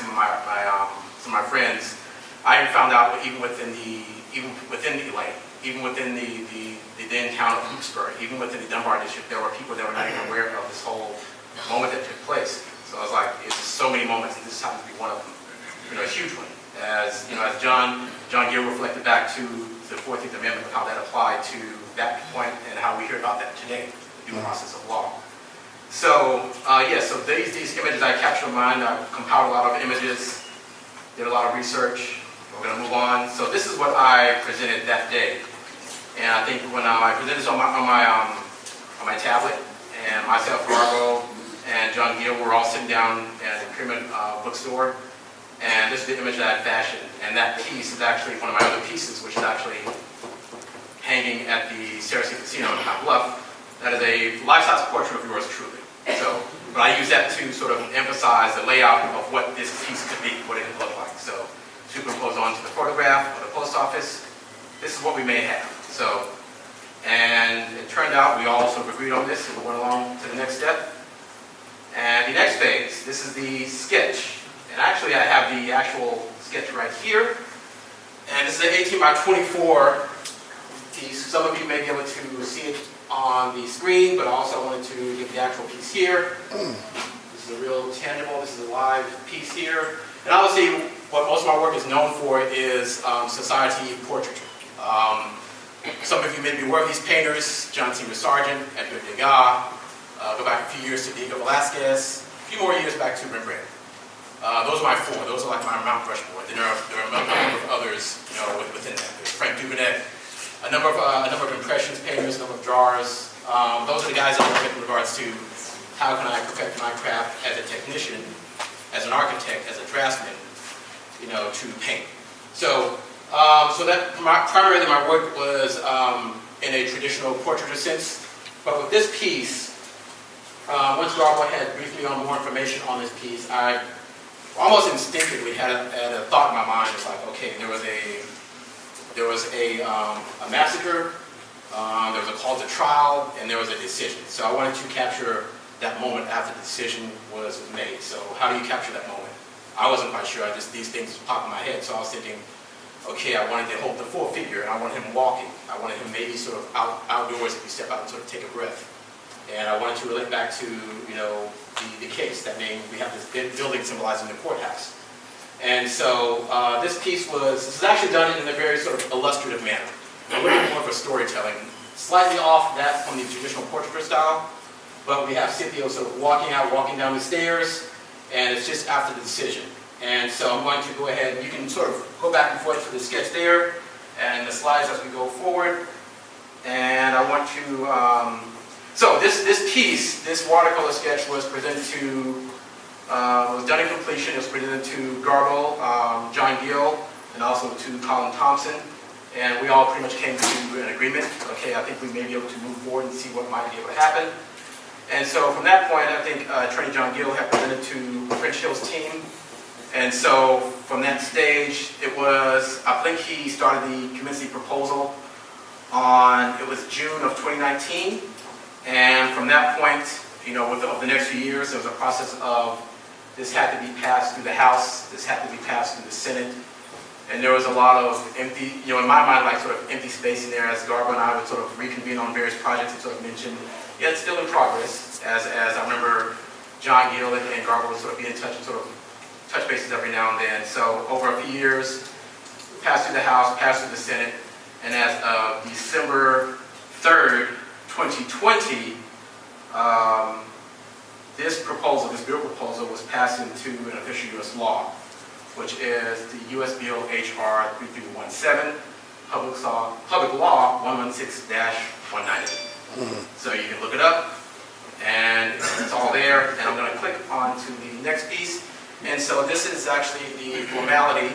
friends. I even found out even within Elaine, even within the then town of Hooksbury, even within the Dunbar district, there were people that were not even aware of this whole moment that took place. So I was like, it's just so many moments, and this happens to be one of them. A huge one. As John Gill reflected back to the 14th Amendment of how that applied to that point and how we hear about that today, the due process of law. So, so these images I captured in mind. I compiled a lot of images, did a lot of research, We're going to move on. So this is what I presented that day. And I think when I presented this on my tablet, and myself, Garbo, and John Gill were all sitting down at the Creamer bookstore, and this is the image that I fashioned. And that piece is actually one of my other pieces, which is actually hanging at the Sarasota Casino in High Bluff. That is a life-size portrait of yours truly. So, but I use that to sort of emphasize the layout of what this piece could be, what it could look like. So, superimposed onto the photograph of the post office, this is what we may have. So, and it turned out we all sort of agreed on this and we went along to the next step. And the next phase, this is the sketch. And actually I have the actual sketch right here. And this is an 18 by 24 piece. Some of you may be able to see it on the screen, but I also wanted to get the actual piece here. This is a real tangible, this is a live piece here. And obviously what most of my work is known for is society portraiture. Some of you may be aware of these painters, John Seymour Sargent, Edgar Degas, go back a few years to Diego Velázquez, a few more years back to Rembrandt. Those are my four. Those are like my Mount Rushmore. Then there are a number of others, within that. There's Frank Duvenet, a number of impressionist painters, a number of drawers. Those are the guys I work with in regards to how can I perfect my craft as a technician, as an architect, as a draftsman, to paint. So that primarily my work was in a traditional portraiture sense. But with this piece, once Garbo had briefed me on more information on this piece, I almost instinctively had a thought in my mind. It's like, okay, there was a massacre, there was a call to trial, and there was a decision. So I wanted to capture that moment after the decision was made. So how do you capture that moment? I wasn't quite sure. These things popped in my head. So I was thinking, okay, I wanted to hold the full figure, and I wanted him walking. I wanted him maybe sort of outdoors if you step out and sort of take a breath. And I wanted to relate back to, the case. That means we have this building symbolizing the courthouse. And so this is actually done in a very sort of illustrative manner. I'm looking more for storytelling. Slightly off that from the traditional portraiture style, but we have Scipio sort of walking down the stairs, and it's just after the decision. And so I'm going to go ahead, and you can sort of go back and forth for the sketch there, and the slides as we go forward. And I want to, so this piece, this watercolor sketch was presented to, was done in completion. It was presented to Garbo, John Gill, and also to Colin Thompson. And we all pretty much came to an agreement. Okay, I think we may be able to move forward and see what might be able to happen. And so from that point, I think Attorney John Gill had presented to French Hill's team. And so from that stage, it was, I think he started commenced the proposal on, it was June of 2019. And from that point, with the next few years, there was a process of this had to be passed through the House, this had to be passed through the Senate. And there was a lot of empty, in my mind, like sort of empty space in there as Garbo and I would sort of reconvene on various projects and sort of mentioned. Yeah, it's still in progress, as I remember John Gill and Garbo would sort of be in touch and sort of touch bases every now and then. So over a few years, passed through the House, passed through the Senate, and as of December 3rd, 2020, this bill proposal was passed into an official U.S. law, which is the U.S. Bill H.R. 3317, Public Law 116-190. So you can look it up, and it's all there. And I'm going to click on to the next piece. And so this is actually the formality.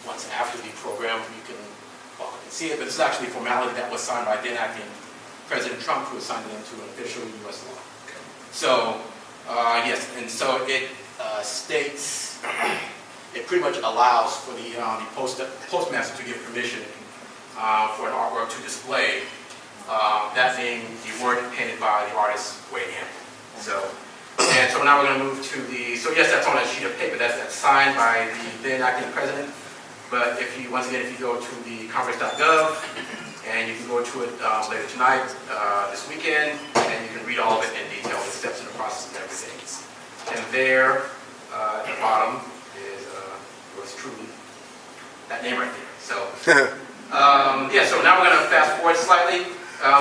Once after the program, you can see it, but this is actually a formality that was signed by then acting President Trump, who signed it into an official U.S. law. So, yes, and so it states, it pretty much allows for the postmaster to give permission for an artwork to display, that being the work painted by the artist Wade Hampton. And so now we're going to move to so yes, that's on a sheet of paper, that's signed by the then acting president. But once again, if you go to the conference.gov, and you can go to it later tonight, this weekend, and you can read all of it in detail, the steps in the process and everything. And there, at the bottom, is yours truly, that name right there. So, so now we're going to fast forward slightly.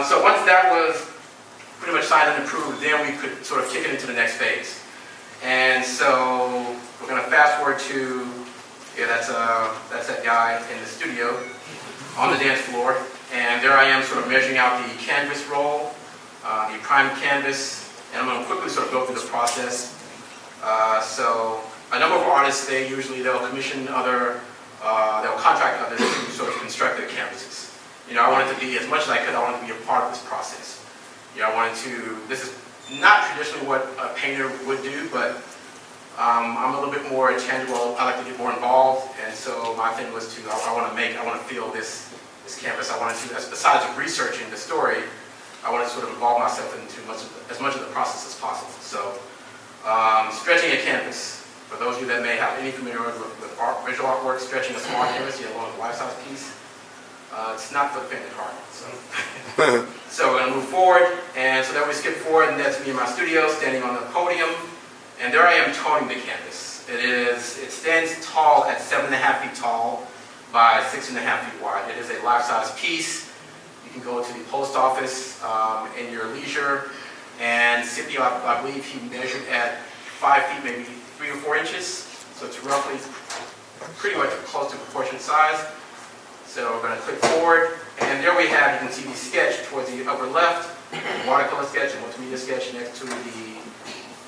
So once that was pretty much signed and approved, then we could sort of kick it into the next phase. And so we're going to fast forward to Yeah, that's that guy in the studio on the dance floor. And there I am sort of measuring out the canvas roll, the prime canvas, and I'm going to quickly sort of go through the process. So a number of artists, they'll commission they'll contract others to sort of construct their canvases. I wanted to be, as much as I could, I wanted to be a part of this process. This is not traditionally what a painter would do, but I'm a little bit more tangible. I like to get more involved, and so my thing was I want to feel this canvas. I wanted to, besides researching the story, I wanted to sort of involve myself into as much of the process as possible. So, stretching a canvas. For those of you that may have any familiarity with visual artwork, stretching a small canvas, you have a life-size piece. It's not for the faint of heart. So we're going to move forward, and so then we skip forward, and that's me in my studio, standing on the podium, and there I am toning the canvas. It stands tall at 7.5 feet tall by 6.5 feet wide. It is a life-size piece. You can go to the post office in your leisure, and Scipio, I believe he measured at 5 feet, maybe 3 or 4 inches. So it's roughly pretty much close to proportionate size. So we're going to click forward, and there we have, you can see the sketch towards the upper left, watercolor sketch and multimedia sketch next to the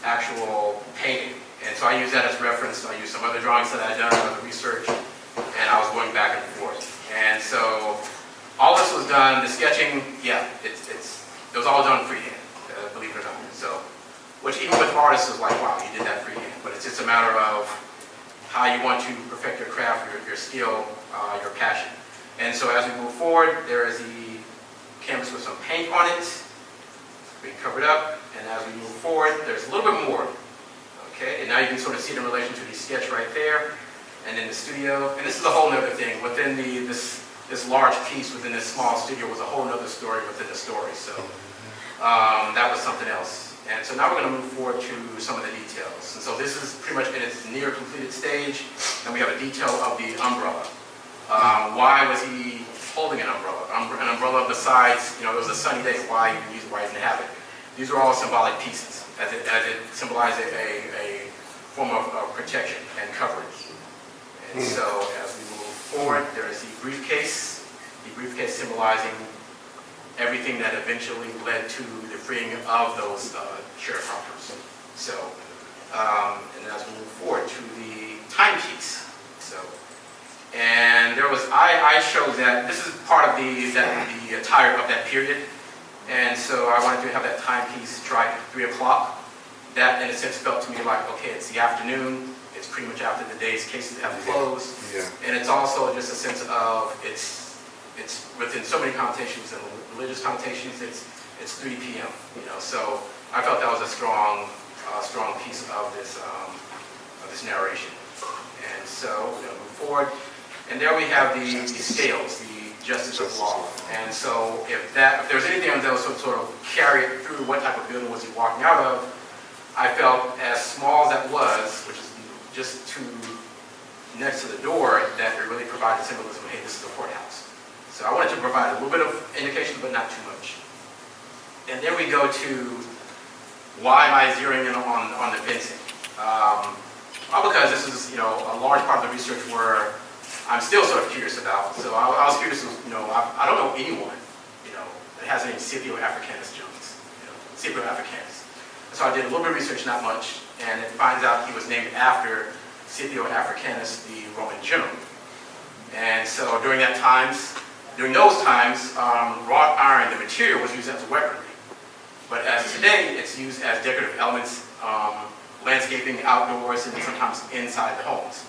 actual painting. And so I use that as reference. I use some other drawings that I had done, other research, and I was going back and forth. And so all this was done, the sketching, it was all done freehand, believe it or not. So, which even with artists is like, wow, you did that freehand. But it's just a matter of how you want to perfect your craft, your skill, your passion. And so as we move forward, there is the canvas with some paint on it, being covered up, and as we move forward, there's a little bit more. Okay, and now you can sort of see it in relation to the sketch right there, and in the studio. And this is a whole other thing. Within this large piece within this small studio was a whole other story within the story. So that was something else. And so now we're going to move forward to some of the details. And so this is pretty much in its near completed stage, and we have a detail of the umbrella. Why was he holding an umbrella? An umbrella besides, it was a sunny day, why even use it, why even have it? These are all symbolic pieces, as it symbolizes a form of protection and coverage. And so as we move forward, there is the briefcase symbolizing everything that eventually led to the freeing of those sharecroppers. So, and then as we move forward to the timepiece. And there was, I showed that, this is part of the attire of that period. And so I wanted to have that timepiece strike 3 o'clock. That in a sense felt to me like, okay, it's the afternoon. It's pretty much after the day's cases have closed. Yeah. And it's also just a sense of, it's within so many connotations and religious connotations, it's 3 p.m. So I felt that was a strong piece of this narration. And so we're going to move forward. And there we have the scales, the justice of law. And so if there's anything that was sort of carry it through, what type of building was he walking out of, I felt as small as that was, which is just next to the door, that it really provided symbolism of, hey, this is the courthouse. So I wanted to provide a little bit of indication, but not too much. And then we go to, why am I zeroing in on the fencing? Because this is, a large part of the research where I'm still sort of curious about. So I was curious, I don't know anyone, that has the name Scipio Africanus Jones, Scipio Africanus. So I did a little bit of research, not much, and it finds out he was named after Scipio Africanus, the Roman general. And so during those times, wrought iron, the material, was used as weaponry. But as today, it's used as decorative elements, landscaping outdoors, and sometimes inside the homes.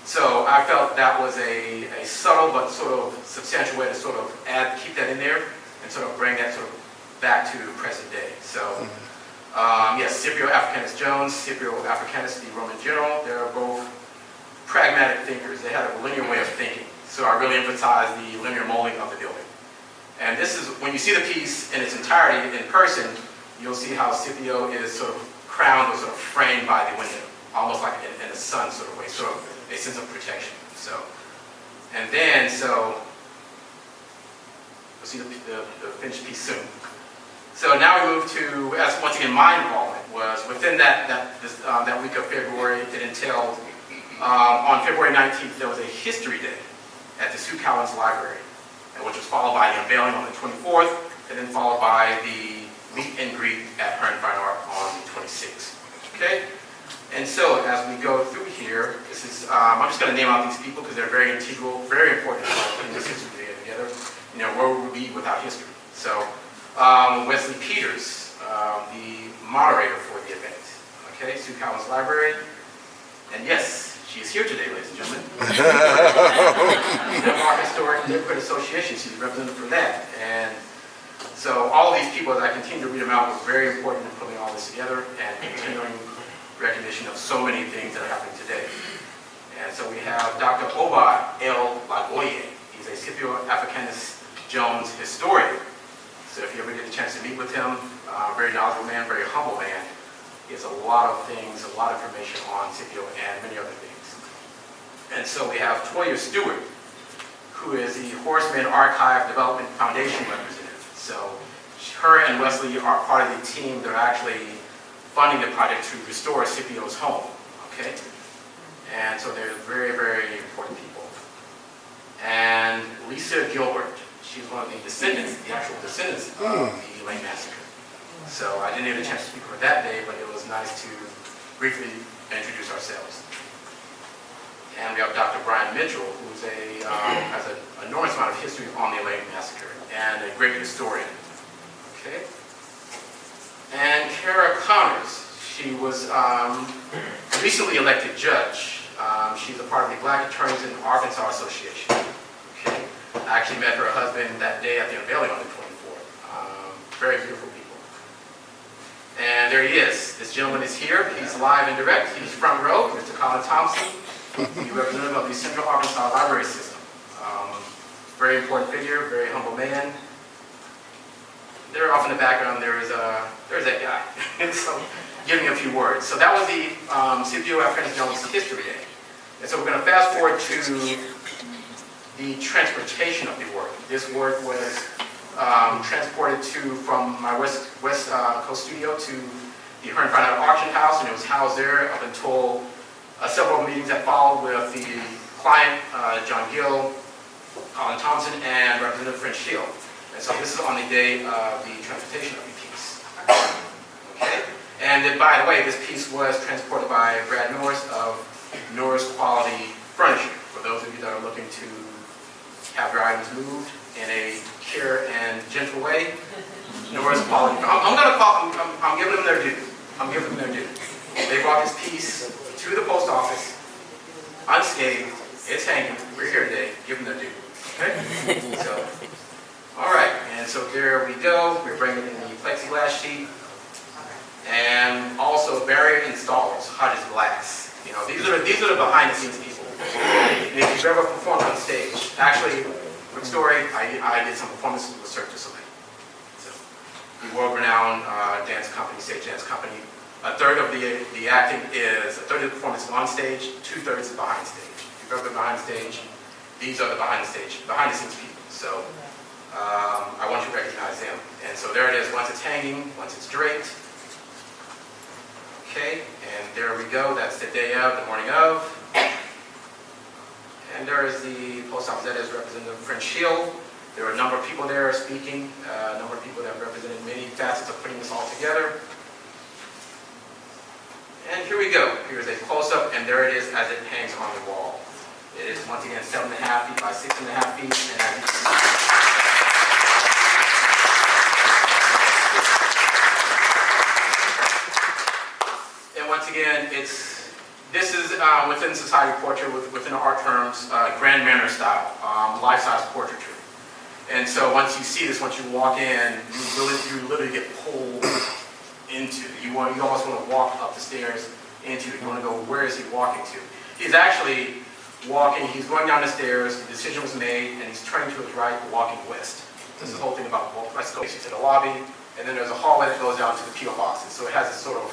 So I felt that was a subtle but sort of substantial way to sort of keep that in there and sort of bring that sort of back to present day. So yes, Scipio Africanus Jones, Scipio Africanus, the Roman general, they're both pragmatic thinkers. They had a linear way of thinking. So I really emphasize the linear molding of the building. And this is, when you see the piece in its entirety in person, you'll see how Scipio is sort of crowned or sort of framed by the window, almost like in a sun sort of way, sort of a sense of protection. So, and then, so, you'll see the finished piece soon. So now we move to, as once again, my involvement was within that week of February, it entailed On February 19th, there was a history day at the Sue Collins Library, which was followed by the unveiling on the 24th, and then followed by the meet and greet at Her and Fine Art on the 26th. Okay? And so as we go through here, this is, I'm just going to name out these people because they're very integral, very important to putting this history day together. You know, where would we be without history? So Wesley Peters, the moderator for the event. Okay, Sue Collins Library. And yes, she is here today, ladies and gentlemen. The Art Historic Neighborhood Association, she's a representative for that. And so all of these people, as I continue to read them out, were very important in putting all this together and continuing recognition of so many things that are happening today. And so we have Dr. Oba L. Lagoye. He's a Scipio Africanus Jones historian. So if you ever get a chance to meet with him, very knowledgeable man, very humble man. He has a lot of things, a lot of information on Scipio and many other things. And so we have Toya Stewart, who is the Horseman Archive Development Foundation representative. So her and Wesley are part of the team that are actually funding the project to restore Scipio's home. Okay? And so they're very, very important people. And Lisa Gilbert, she's one of the descendants, the actual descendants of the Lane Massacre. So I didn't get a chance to speak with her that day, but it was nice to briefly introduce ourselves. And we have Dr. Brian Mitchell, who's has an enormous amount of history on the Lane Massacre and a great historian. Okay. And Kara Connors, she was a recently elected judge. She's a part of the Black Attorneys in Arkansas Association. Okay. I actually met her husband that day at the unveiling on the 24th. Very beautiful people. And there he is. This gentleman is here. He's live and direct. He's front row, Mr. Colin Thompson, the representative of the Central Arkansas Library System. Very important figure, very humble man. There off in the background, there's that guy. So, give me a few words. So that was the Scipio Africanus Jones History Day. And so we're going to fast forward to the transportation of the work. This work was transported from my West Coast studio to the Her and Fine Art Auction House, and it was housed there up until several meetings that followed with the client, John Gill, Colin Thompson, and Representative French Gill. And so this is on the day of the transportation of the piece. Okay? And then, by the way, this piece was transported by Brad Norris of Norris Quality Furniture. For those of you that are looking to have your items moved in a care and gentle way, Norris Quality. I'm giving them their due. I'm giving them their due. They brought this piece to the post office, unscathed. It's hanging. We're here today. Give them their due. Okay? So, all right. And so there we go. We're bringing in the plexiglass sheet. And also barrier installers, Hodges Glass. You know, these are the behind the scenes people. And if you've ever performed on stage, actually, quick story, I did some performances with Cirque du Soleil. So, the world-renowned dance company, stage dance company. A third of the performance is on stage, 2/3 is behind stage. If you've ever been behind stage, these are the behind the scenes people. So I want you to recognize them. And so there it is, once it's hanging, once it's draped. Okay, and there we go, that's the day of, the morning of. And there is the post office, that is Representative French Gill. There are a number of people there speaking, a number of people that represented many facets of putting this all together. And here we go. Here's a close-up, and there it is as it hangs on the wall. It is, once again, 7.5 feet by 6.5 feet. And once again, this is within society portrait, within art terms, grand manner style, life-size portraiture. And so once you see this, once you walk in, you literally get pulled into. You almost want to walk up the stairs into it. You want to go, where is he walking to? He's actually walking, he's going down the stairs, the decision was made, and he's turning to his right, walking west. This is the whole thing about, well, let's go to the lobby, and then there's a hallway that goes down to the P.O. boxes. So it has this sort of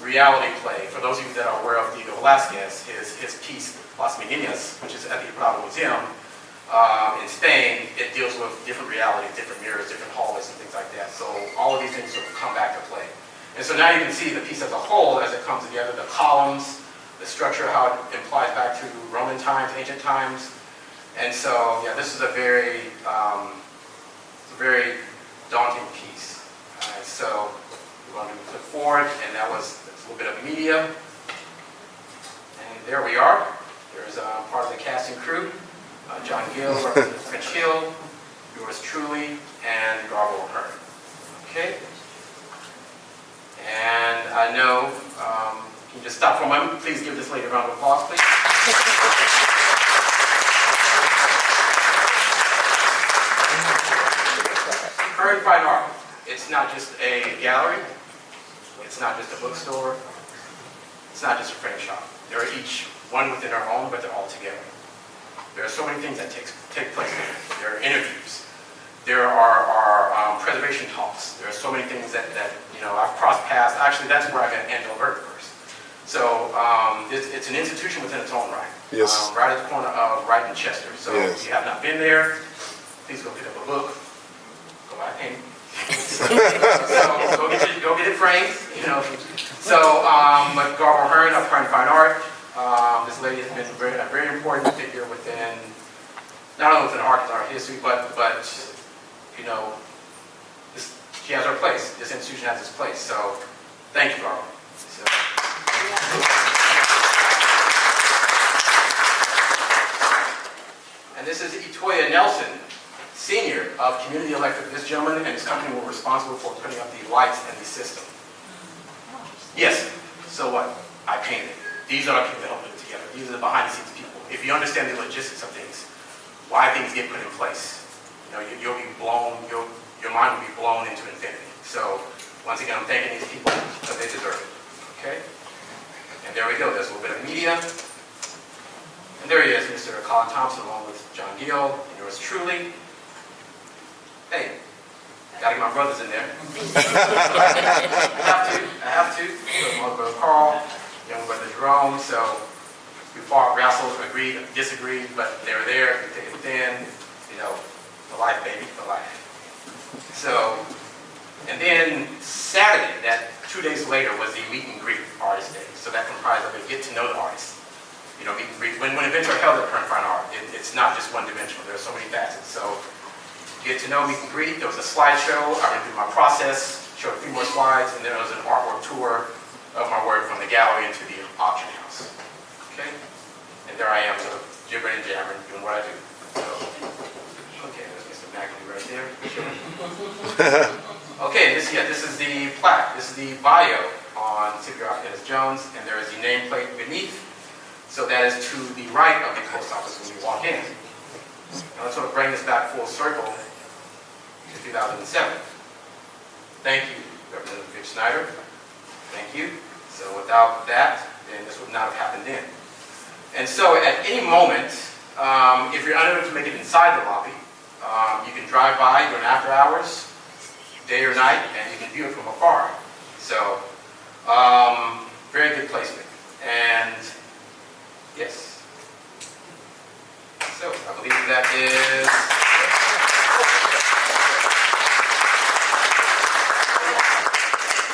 reality play. For those of you that are aware of Diego Velázquez, his piece, Las Meninas, which is at the Prado Museum in Spain, it deals with different realities, different mirrors, different hallways, and things like that. So all of these things sort of come back to play. And so now you can see the piece as a whole as it comes together, the columns, the structure, how it implies back to Roman times, ancient times. And so, yeah, this is a very daunting piece. So we're going to click forward, and that was a little bit of media. And there we are. There's part of the cast and crew. John Gill, Representative Hill, yours truly, and Garble Hearn. Okay? And I know, can you just stop for a moment? Please give this lady a round of applause, please. Current Fine Art. It's not just a gallery. It's not just a bookstore. It's not just a frame shop. They're each one within their own, but they're all together. There are so many things that take place there. There are interviews. There are preservation talks. There are so many things that I've crossed paths. Actually, that's where I met Angela Bird first. So it's an institution within its own right. Yes. Right at the corner of Wright and Chester. So Yes. if you have not been there, please go pick up a book. Go buy a painting. So go get it framed. So but Garble Hearn of Current Fine Art. This lady has been a very important figure within, not only within art history, but she has her place. This institution has its place. So, thank you, Garble. So. And this is Etoya Nelson, Senior of Community Electric. This gentleman and his company were responsible for putting up the lights and the system. Yes. So what? I painted. These are the people that help put it together. These are the behind-the-scenes people. If you understand the logistics of things, why things get put in place, you'll be blown. Your mind will be blown into infinity. So once again, I'm thanking these people because they deserve it. Okay. And there we go. There's a little bit of media. And there he is, Mr. Colin Thompson, along with John Gill, and yours truly. Hey, gotta get my brothers in there. I have to. My brother Carl, young brother Jerome. So we fought, wrestled, agreed, disagreed, but they were there. We take it thin. The life, baby, the life. So, and then Saturday, that 2 days later, was the meet and greet artist day. So that comprised of a get to know the artist. Meet and greet. When events are held at Current Fine Art, it's not just one dimensional. There are so many facets. So get to know, meet and greet. There was a slideshow. I went through my process, showed a few more slides, and then there was an artwork tour of my work from the gallery into the auction house. Okay? And there I am, sort of gibbering and jabbering, doing what I do. So, okay, there's Mr. McAfee right there. Okay, this is the plaque. This is the bio on Scipio Africanus Jones, and there is the nameplate beneath. So that is to the right of the post office when you walk in. Now let's sort of bring this back full circle to 2007. Thank you, Representative Snyder. Thank you. So without that, then this would not have happened then. And so at any moment, if you're unable to make it inside the lobby, you can drive by during after hours, day or night, and you can view it from afar. So, very good placement. And yes. So I believe that is.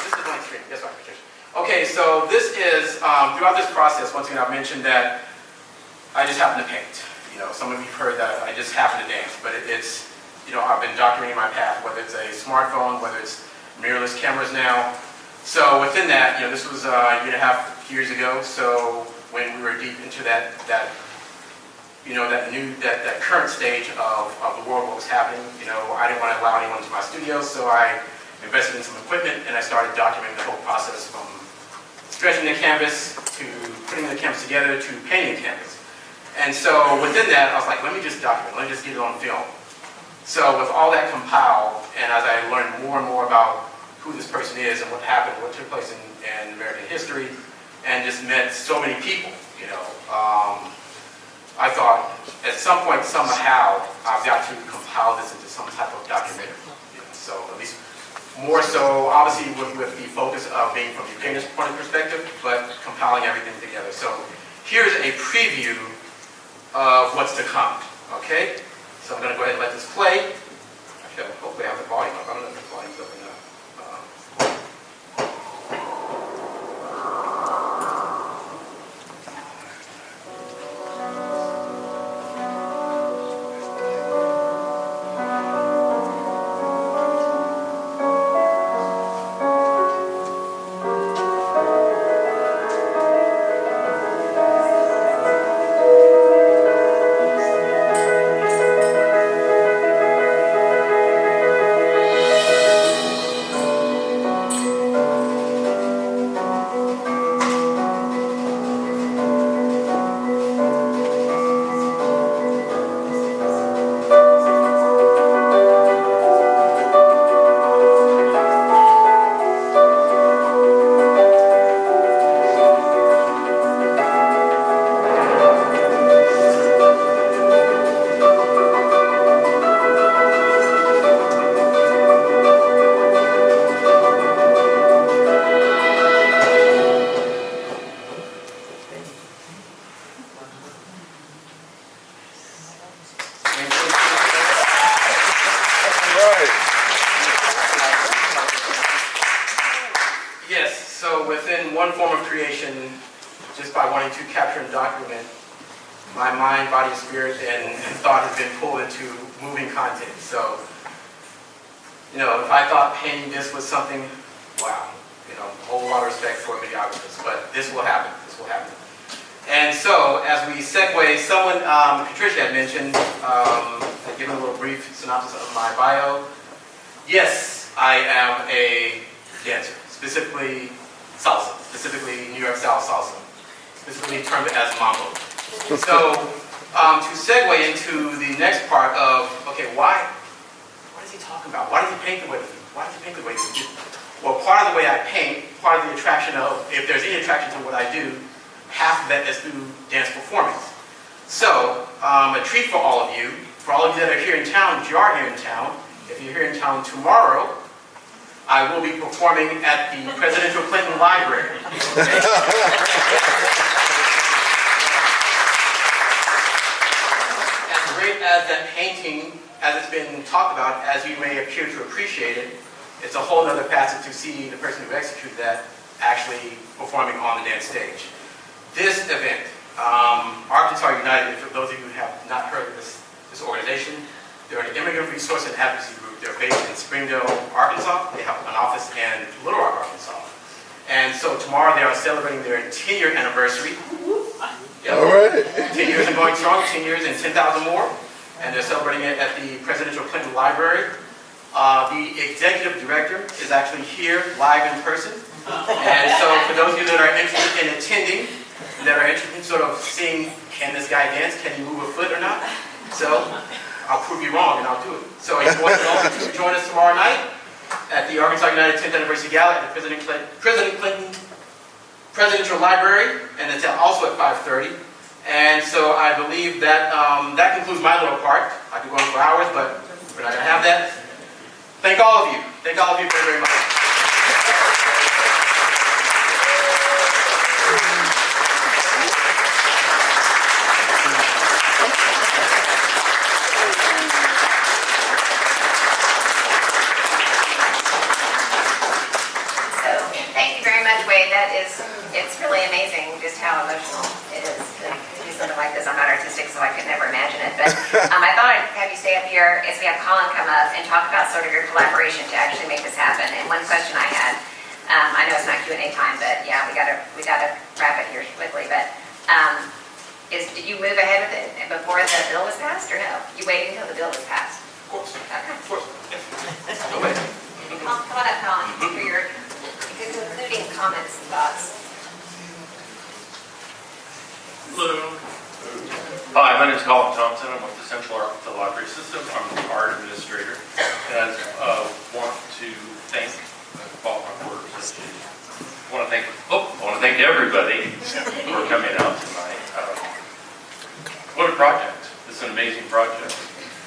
This is the blank screen. Yes, Patricia. Okay, so this is throughout this process. Once again, I mentioned that I just happen to paint. Some of you've heard that I just happen to dance, but it's I've been documenting my path, whether it's a smartphone, whether it's mirrorless cameras now. So within that, this was a year and a half years ago. So when we were deep into that current stage of the world, what was happening, I didn't want to allow anyone to my studio, so I invested in some equipment and I started documenting the whole process from stretching the canvas to putting the canvas together to painting the canvas. And so within that, I was like, let me just document, let me just get it on film. So with all that compiled, and as I learned more and more about who this person is and what happened, what took place in American history, and just met so many people, I thought at some point, somehow, I've got to compile this into some type of documentary. So at least more so, obviously, with the focus of being from the painter's point of perspective, but compiling everything together. So here's a preview of what's to come. Okay? So I'm going to go ahead and let this play. Actually, hopefully I have the volume up. I don't know if the volume's up or not. So within one form of creation, just by wanting to capture and document, my mind, body, spirit, and thought has been pulled into moving content. So, you know, if I thought painting this was something, wow, you know, a whole lot of respect for videographers, but this will happen, this will happen. And so, as we segue, someone, Patricia had mentioned, I'd given a little brief synopsis of my bio. Yes, I am a dancer, specifically salsa, specifically New York style salsa, specifically termed as mambo. So, to segue into the next part of, okay, what is he talking about? Why does he paint the way he does? Why does he paint the way he does? Well, part of the way I paint, part of the attraction of, if there's any attraction to what I do, half of that is through dance performance. So, a treat for all of you that are here in town, if you are here in town, if you're here in town tomorrow, I will be performing at the Presidential Clinton Library. As great as that painting, as it's been talked about, as you may appear to appreciate it, it's a whole other facet to see the person who executed that actually performing on the dance stage. This event, Arkansas United, for those of you who have not heard of this organization, they're an immigrant resource and advocacy group. They're based in Springdale, Arkansas. They have an office in Little Rock, Arkansas. And so tomorrow they are celebrating their 10-year anniversary. Yep. All right. 10 years and going strong, 10 years and 10,000 more. And they're celebrating it at the Presidential Clinton Library. The executive director is actually here live in person. And so for those of you that are interested in attending, that are interested in sort of seeing, can this guy dance? Can he move a foot or not? So I'll prove you wrong and I'll do it. So you're welcome to join us tomorrow night at the Arkansas United 10th Anniversary Gala at the President Clinton Presidential Library, and it's also at 5:30. And so I believe that that concludes my little part. I could go on for hours, but we're not going to have that. Thank all of you. Thank all of you very, very much. It's really amazing just how emotional it is to do something like this. I'm not artistic, so I could never imagine it. But I thought I'd have you stay up here as we have Colin come up and talk about sort of your collaboration to actually make this happen. And one question I had, I know it's not Q&A time, but yeah, we gotta wrap it here quickly. But did you move ahead with it before the bill was passed, or no? You waited until the bill was passed? Of course. Okay. Of course. No way. Come on up, Colin, for your concluding comments and thoughts. Hello. Hi, my name is Colin Thompson. I'm with the Central Arkansas Library System. I'm the art administrator. And I want to thank Quapaw Association. I want to thank everybody for coming out tonight. What a project. It's an amazing project.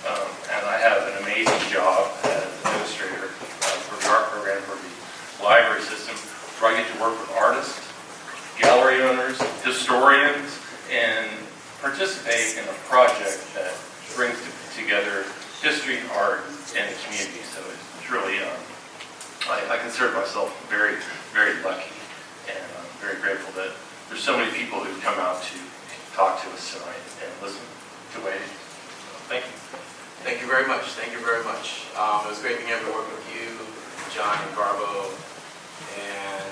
And I have an amazing job as administrator for the art program for the library system, where I get to work with artists, gallery owners, historians, and participate in a project that brings together history, art, and the community. So it's really, I consider myself very, very lucky, and I'm very grateful that there's so many people who've come out to talk to us tonight and listen to Wade. So, thank you. Thank you very much. Thank you very much. It was great being able to work with you, John and Garbo, and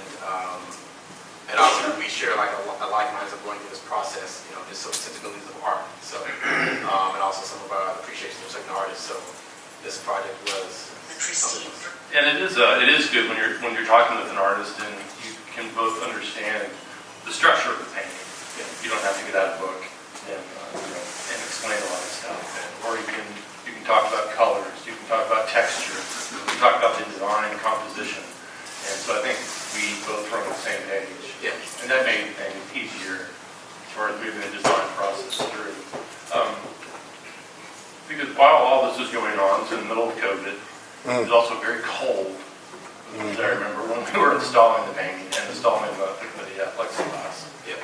also we share like a like minds of going through this process, you know, just some sensibilities of art. So, and also some of our appreciation of certain artists. So, this project was something. And it is good when you're talking with an artist and you can both understand the structure of the painting. Yeah. You don't have to get out a book and and explain a lot of stuff. Or you can talk about colors. You can talk about texture. You can talk about the design, composition. And so I think we both were on the same page. Yeah. And that made things easier as far as moving the design process through. Because while all this was going on, it's in the middle of COVID, it was also very cold. As I remember when we were installing the painting and installing the plexiglass. Yeah.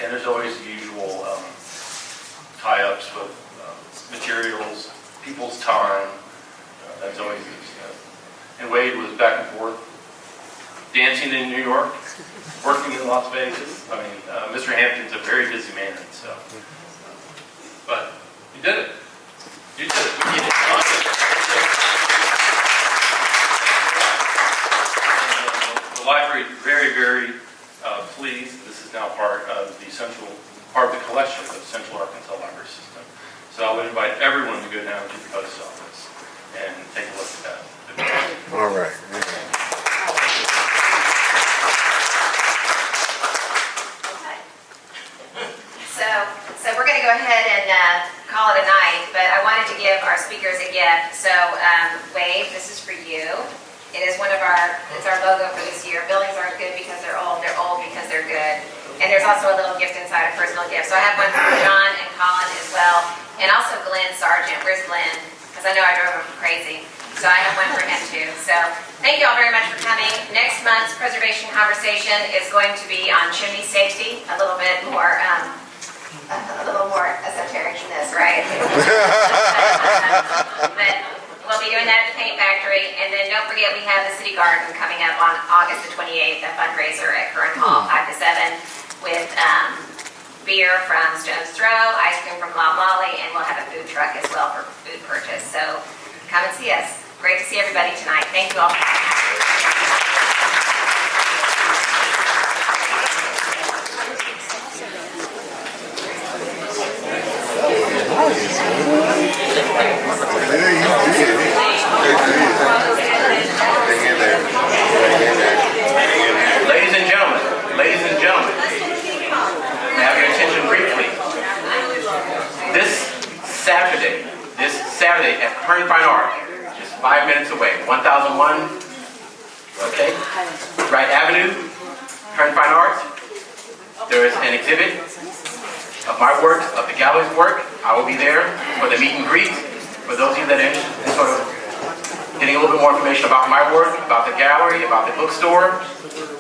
And there's always the usual tie-ups with materials, people's time. That's always, and Wade was back and forth dancing finishing in New York, working in Las Vegas. I mean, Mr. Hampton's a very busy man, so. But you did it. You did it. We did it. The library is very, very pleased. This is now part of the collection of the Central Arkansas Library System. So I would invite everyone to go down to the post office and take a look at that. All right. So we're going to go ahead and call it a night, but I wanted to give our speakers a gift. So Wade, this is for you. It is it's our logo for this year. Buildings aren't good because they're old because they're good. And there's also a little gift inside, a personal gift. So I have one for John and Colin as well, and also Glenn Sargent. Where's Glenn? Because I know I drove him crazy. So I have one for him too. So thank you all very much for coming. Next month's preservation conversation is going to be on chimney safety, a little more esoteric than this, right? But we'll be doing that at the paint factory. And then don't forget we have the City Garden coming up on August the 28th, a fundraiser at Curran Hall, 5 to 7, with beer from Stone's Throw, ice cream from La Molly, and we'll have a food truck as well for food purchase. So come and see us. Great to see everybody tonight. Thank you all. Ladies and gentlemen, have your attention briefly. This Saturday at Curran Fine Art, just 5 minutes away, 1001, okay, Wright Avenue, Curran Fine Art. There is an exhibit of my works, of the gallery's work. I will be there for the meet and greet. For those of you that are interested in sort of getting a little bit more information about my work, about the gallery, about the bookstore,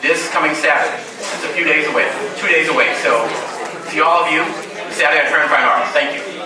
this coming Saturday. It's a few days away, 2 days away. So see all of you Saturday at Curran Fine Art. Thank you.